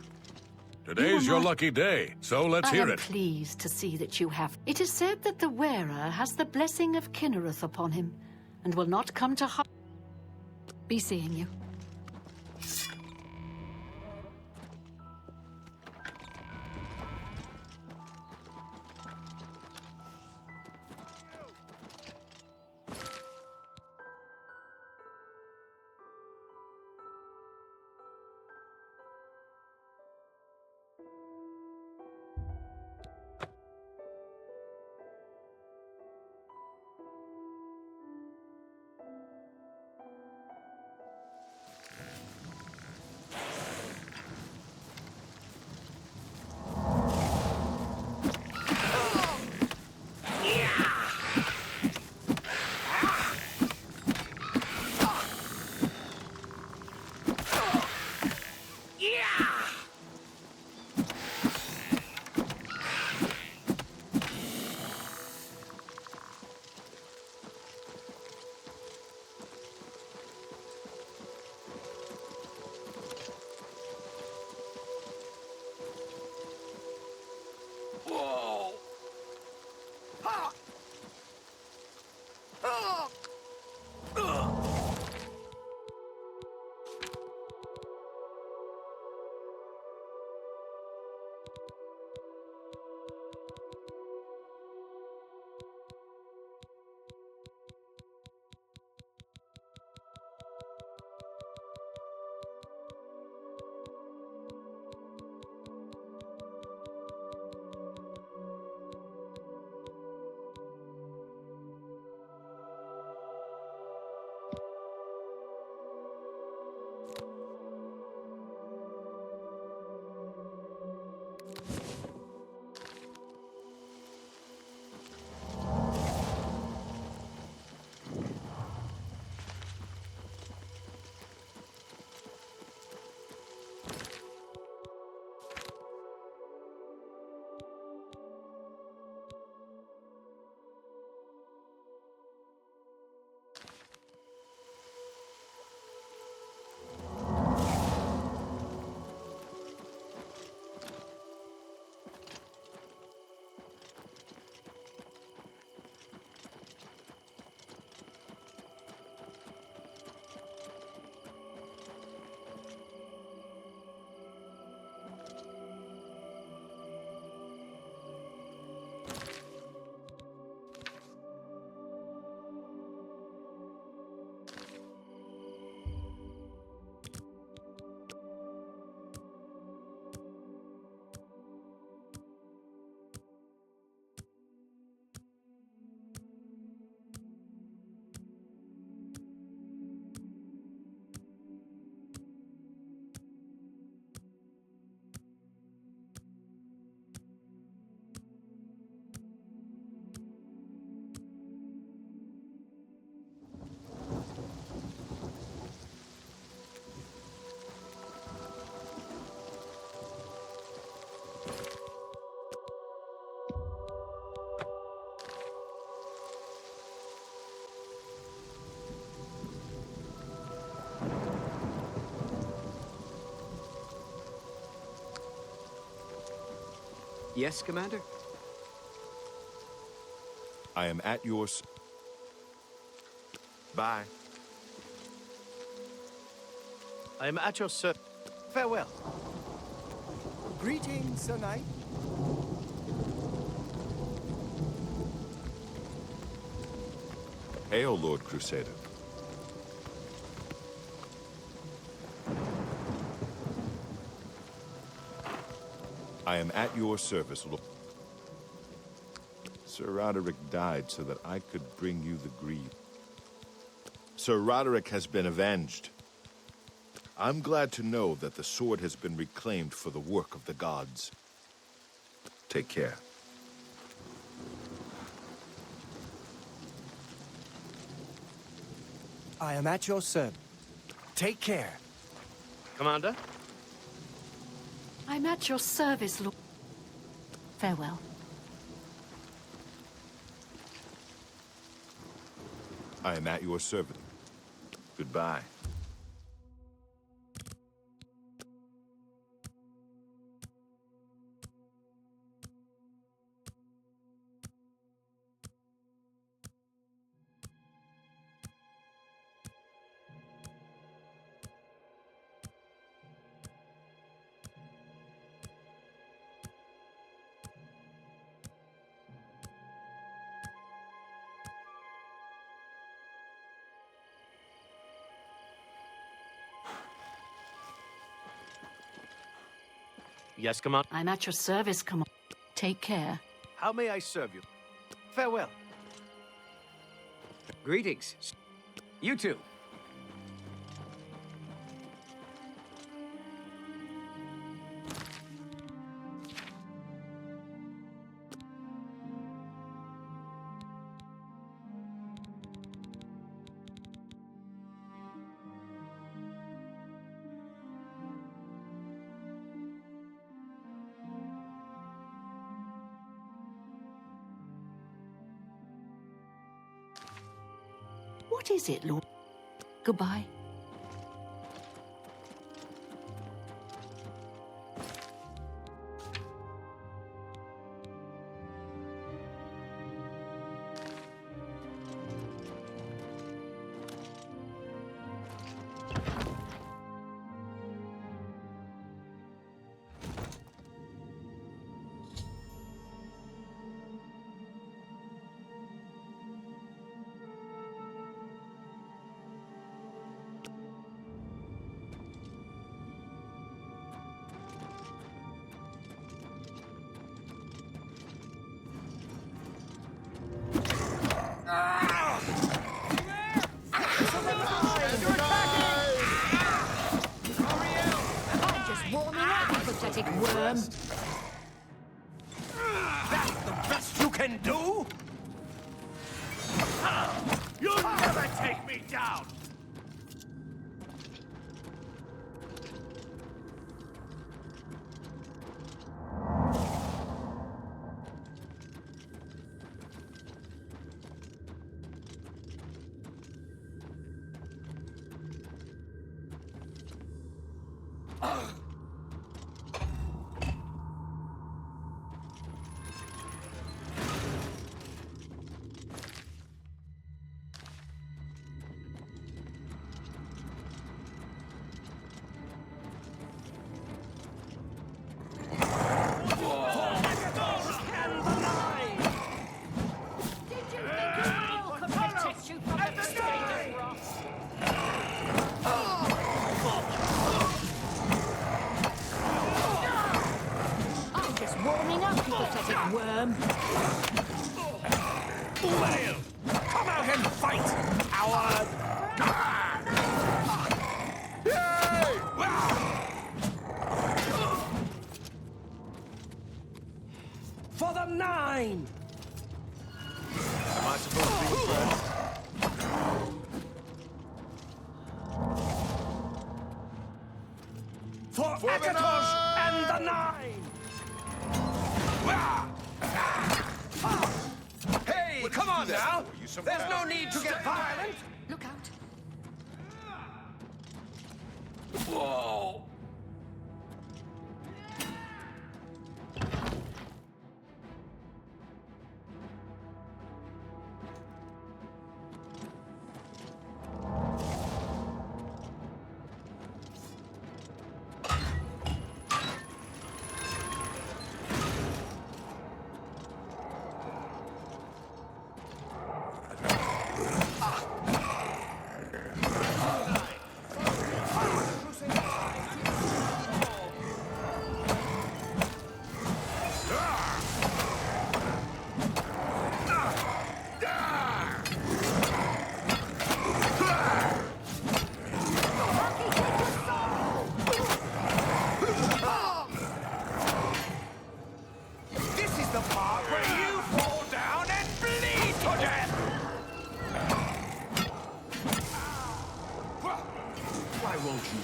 Speaker 10: Today's your lucky day, so let's hear
Speaker 12: I am
Speaker 10: it.
Speaker 12: pleased to see that you have. It is said that the wearer has the blessing of Kinnereth upon him, and will not come to harm.
Speaker 2: Be seeing you.
Speaker 16: Yes, Commander?
Speaker 8: I am at your... Bye.
Speaker 3: I am at your service. Farewell.
Speaker 11: Greetings, Sir Knight.
Speaker 8: Hail, Lord Crusader. I am at your service, Lord. Sir Roderick died so that I could bring you the greed. Sir Roderick has been avenged. I'm glad to know that the sword has been reclaimed for the work of the gods. Take care.
Speaker 11: I am at your service. Take care.
Speaker 3: Commander?
Speaker 12: I'm at your service, Lord. Farewell.
Speaker 8: I am at your service. Goodbye.
Speaker 3: Yes, Commander?
Speaker 12: I'm at your service, Commander. Take care.
Speaker 3: How may I serve you? Farewell.
Speaker 16: Greetings. You too.
Speaker 12: What is it, Lord? Goodbye.
Speaker 11: Worm. That's the best you can do? You'll never take me down!
Speaker 12: Worm.
Speaker 11: Well, come out and fight, coward! For the 9!
Speaker 3: Am I supposed to be first?
Speaker 11: For Akatosh and the 9! Hey, come on now! There's no need to get violent!
Speaker 12: Look out.
Speaker 11: Whoa!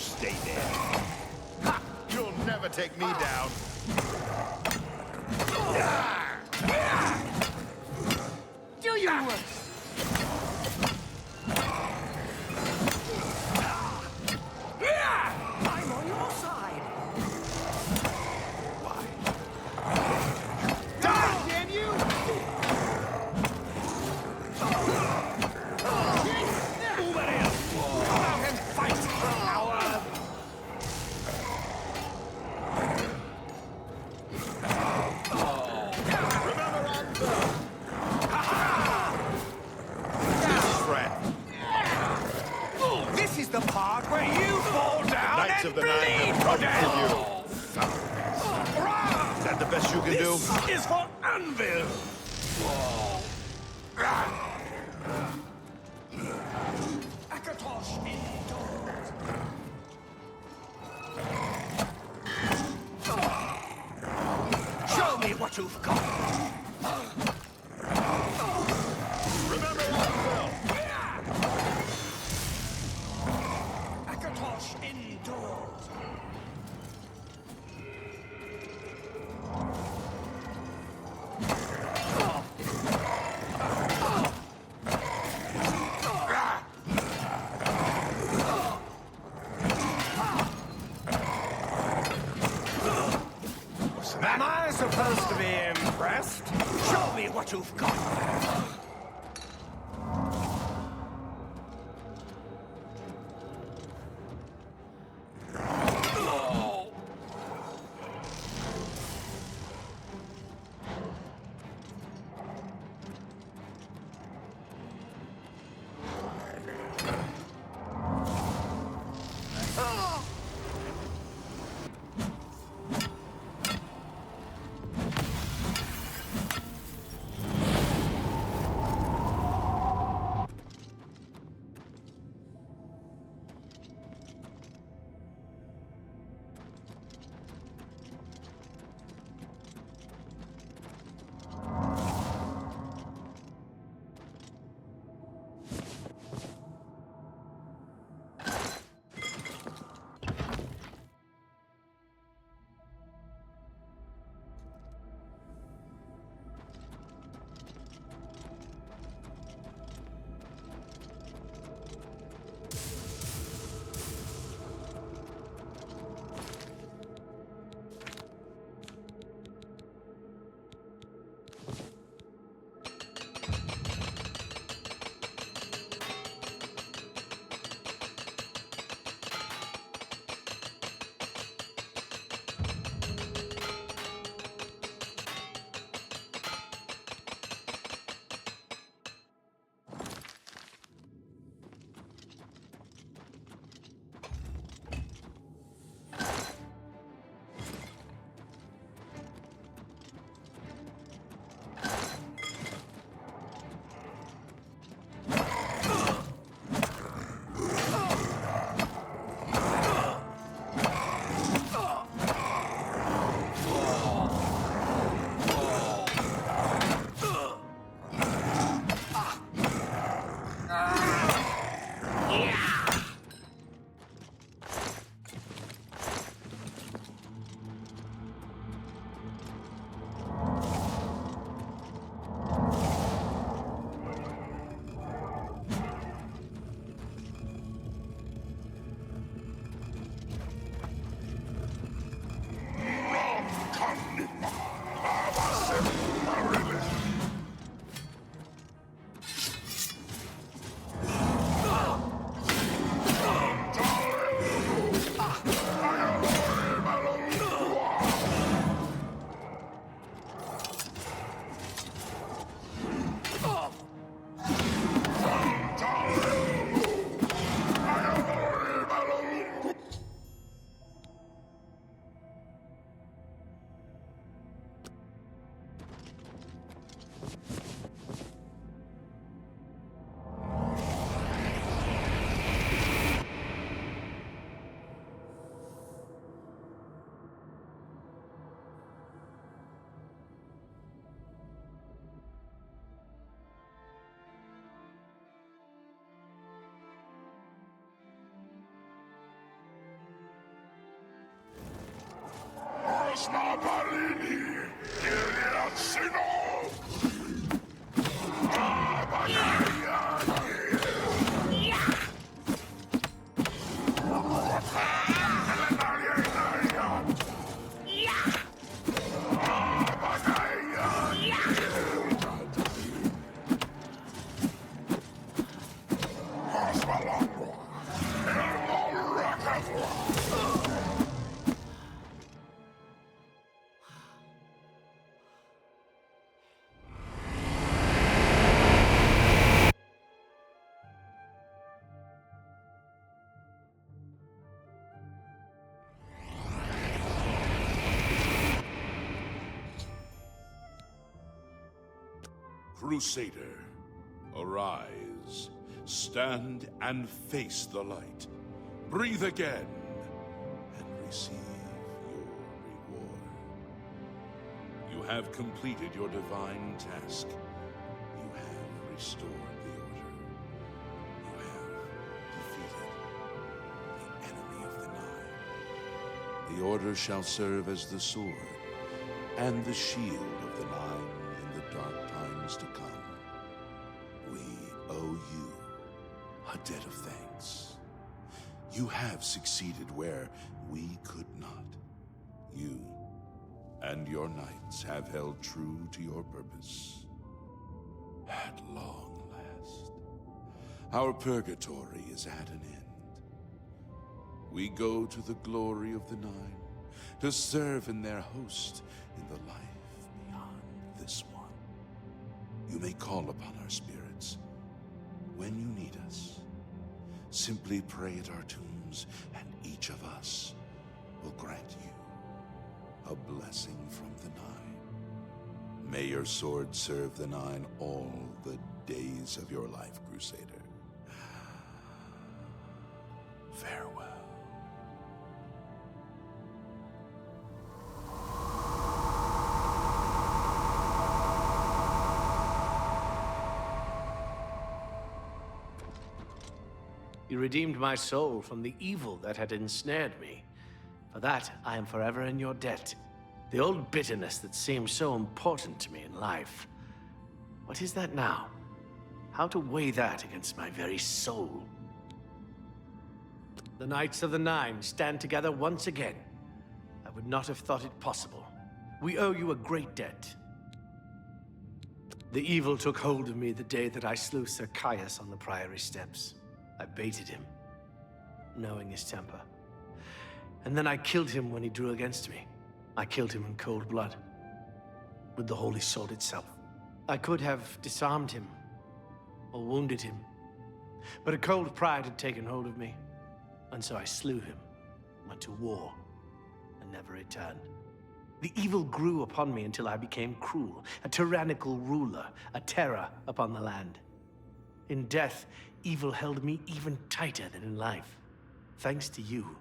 Speaker 8: stay there. Ha! You'll never take me down.
Speaker 16: Do your work! I'm on your side! Why? Die, damn you! Come out and fight for an hour! This is the part where you fall down
Speaker 8: Knights
Speaker 16: and
Speaker 8: of the
Speaker 16: bleed
Speaker 8: Nine
Speaker 16: to
Speaker 8: have
Speaker 16: death!
Speaker 8: come for you. Is that the best you can do?
Speaker 16: This is for Anvil! Akatosh indoors! Show me what you've got!
Speaker 8: Remember Anvil!
Speaker 16: Akatosh indoors! Am I supposed to be impressed? Show me what you've got!
Speaker 1: Crusader, arise. Stand and face the light. Breathe again and receive your reward. You have completed your divine task. You have restored the order. You have defeated the enemy of the Nine. The order shall serve as the sword and the shield of the Nine in the dark times to come. We owe you a debt of thanks. You have succeeded where we could not. You and your knights have held true to your purpose. At long last, our purgatory is at an end. We go to the glory of the Nine to serve in their host in the life beyond this one. You may call upon our spirits when you need us. Simply pray at our tombs, and each of us will grant you a blessing from the Nine. May your sword serve the Nine all the days of your life, Crusader. Farewell.
Speaker 3: You redeemed my soul from the evil that had ensnared me. For that, I am forever in your debt. The old bitterness that seemed so important to me in life. What is that now? How to weigh that against my very soul? The Knights of the Nine stand together once again. I would not have thought it possible. We owe you a great debt. The evil took hold of me the day that I slew Sir Caius on the Priory steps. I baited him, knowing his temper. And then I killed him when he drew against me. I killed him in cold blood, with the Holy Sword itself. I could have disarmed him, or wounded him, but a cold pride had taken hold of me, and so I slew him, went to war, and never returned. The evil grew upon me until I became cruel, a tyrannical ruler, a terror upon the land. In death, evil held me even tighter than in life. Thanks to you,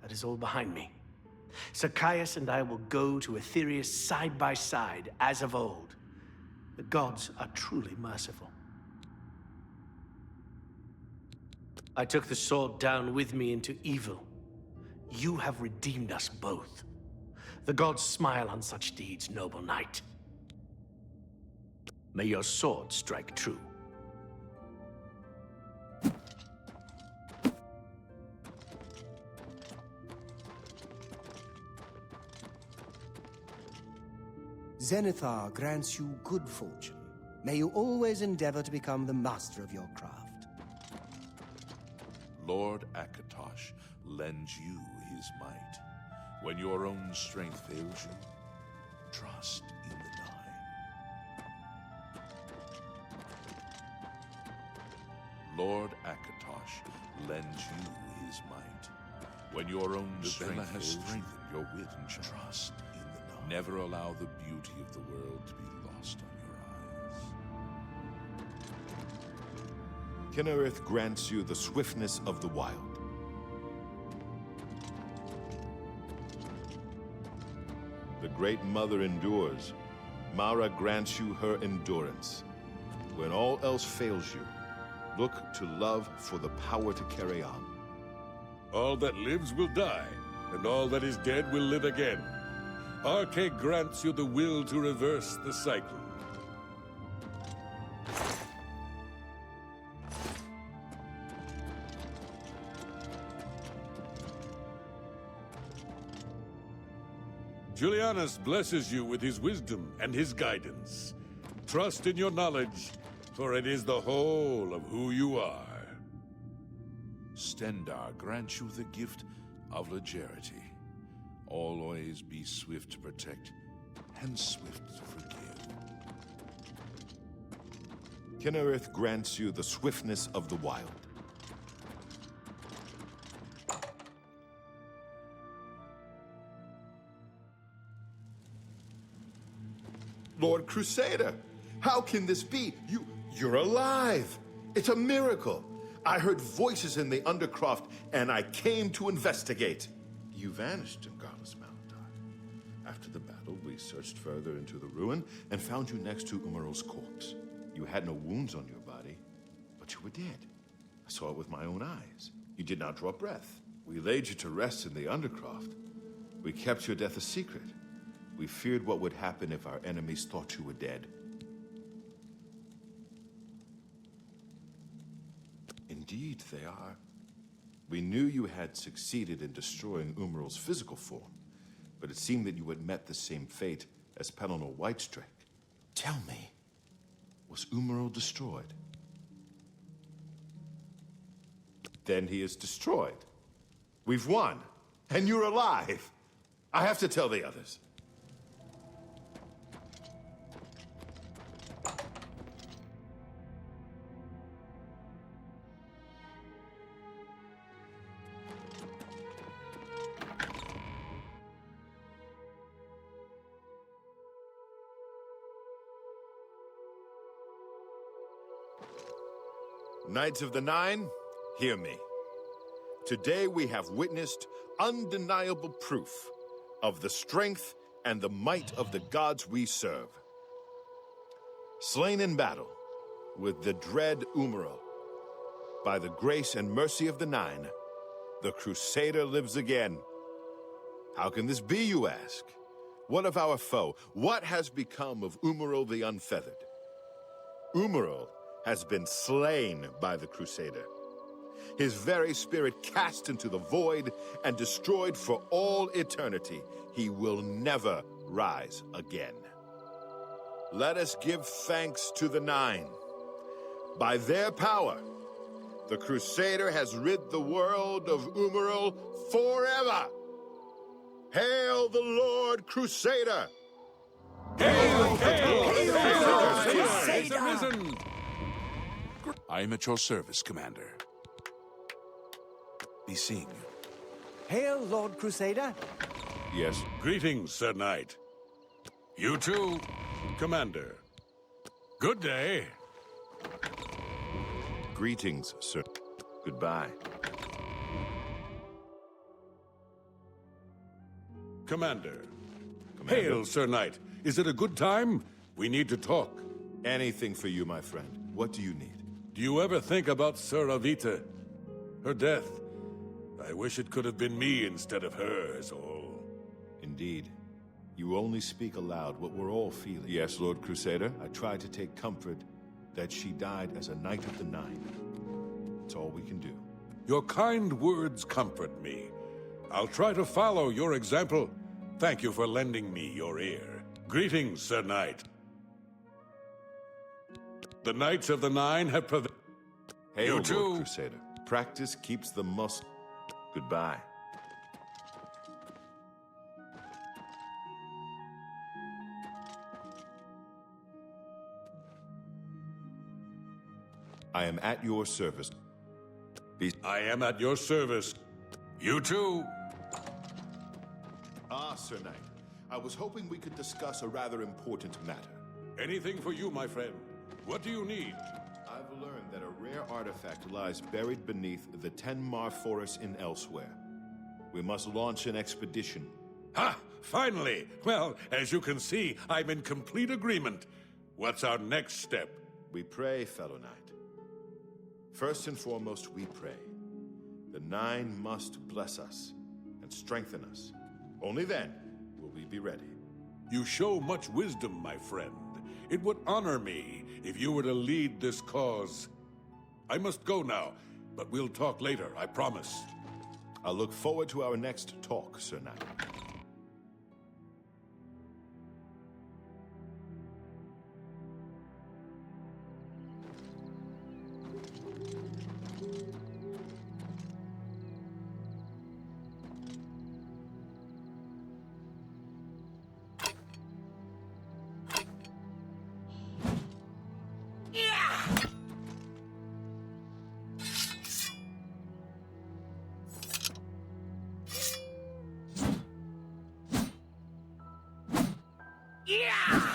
Speaker 3: that is all behind me. Sir Caius and I will go to Aetherius side by side, as of old. The gods are truly merciful. I took the sword down with me into evil. You have redeemed us both. The gods smile on such deeds, noble knight. May your sword strike true.
Speaker 11: Zenithar grants you good fortune. May you always endeavor to become the master of your craft.
Speaker 1: Lord Akatosh lends you his might. When your own strength fails you, trust in the Nine. Lord Akatosh lends you his might. When your own strength has strengthened your wit and trust in the Nine. Never allow the beauty of the world to be lost on your eyes.
Speaker 8: Kinnereth grants you the swiftness of the wild. The Great Mother endures. Mara grants you her endurance. When all else fails you, look to love for the power to carry on.
Speaker 10: All that lives will die, and all that is dead will live again. Arche grants you the will to reverse the cycle. Julianus blesses you with his wisdom and his guidance. Trust in your knowledge, for it is the whole of who you are.
Speaker 1: Stendarr grants you the gift of legerity. Always be swift to protect and swift to forgive.
Speaker 8: Kinnereth grants you the swiftness of the wild. Lord Crusader, how can this be? You're alive! It's a miracle! I heard voices in the Undercroft, and I came to investigate. You vanished in Garlus Malandar. After the battle, we searched further into the ruin and found you next to Umaral's corpse. You had no wounds on your body, but you were dead. I saw it with my own eyes. You did not draw breath. We laid you to rest in the Undercroft. We kept your death a secret. We feared what would happen if our enemies thought you were dead. Indeed, they are. We knew you had succeeded in destroying Umaral's physical form, but it seemed that you had met the same fate as Pelennor Whitestrake. Tell me, was Umaral destroyed? Then he is destroyed. We've won, and you're alive. I have to tell the others. Knights of the Nine, hear me. Today we have witnessed undeniable proof of the strength and the might of the gods we serve. Slain in battle with the dread Umaral, by the grace and mercy of the Nine, the Crusader lives again. How can this be, you ask? What of our foe? What has become of Umaral the Unfeathered? Umaral has been slain by the Crusader. His very spirit cast into the void and destroyed for all eternity. He will never rise again. Let us give thanks to the Nine. By their power, the Crusader has rid the world of Umaral forever. Hail the Lord Crusader!
Speaker 1: Hail!
Speaker 8: Hail!
Speaker 1: Hail!
Speaker 8: Crusader!
Speaker 1: I am at your service, Commander. Be seeing you.
Speaker 17: Hail, Lord Crusader.
Speaker 8: Yes.
Speaker 10: Greetings, Sir Knight. You too, Commander. Good day.
Speaker 8: Greetings, sir. Goodbye.
Speaker 10: Commander. Hail, Sir Knight. Is it a good time? We need to talk.
Speaker 8: Anything for you, my friend. What do you need?
Speaker 10: Do you ever think about Cyrodiil? Her death? I wish it could have been me instead of her, is all.
Speaker 8: Indeed. You only speak aloud what we're all feeling. Yes, Lord Crusader. I try to take comfort that she died as a Knight of the Nine. It's all we can do.
Speaker 10: Your kind words comfort me. I'll try to follow your example. Thank you for lending me your ear. Greetings, Sir Knight. The Knights of the Nine have prevailed.
Speaker 8: Hail,
Speaker 10: You too.
Speaker 8: Lord Crusader. Practice keeps the muscle. Goodbye. I am at your service.
Speaker 10: I am at your service. You too.
Speaker 8: Ah, Sir Knight. I was hoping we could discuss a rather important matter.
Speaker 10: Anything for you, my friend. What do you need?
Speaker 8: I've learned that a rare artifact lies buried beneath the Tenmar Forest in Elsewhere. We must launch an expedition.
Speaker 10: Ha! Finally! Well, as you can see, I'm in complete agreement. What's our next step?
Speaker 8: We pray, fellow knight. First and foremost, we pray. The Nine must bless us and strengthen us. Only then will we be ready?
Speaker 10: You show much wisdom, my friend. It would honor me if you were to lead this cause. I must go now, but we'll talk later, I promise.
Speaker 8: I'll look forward to our next talk, Sir Knight.
Speaker 7: Yeah!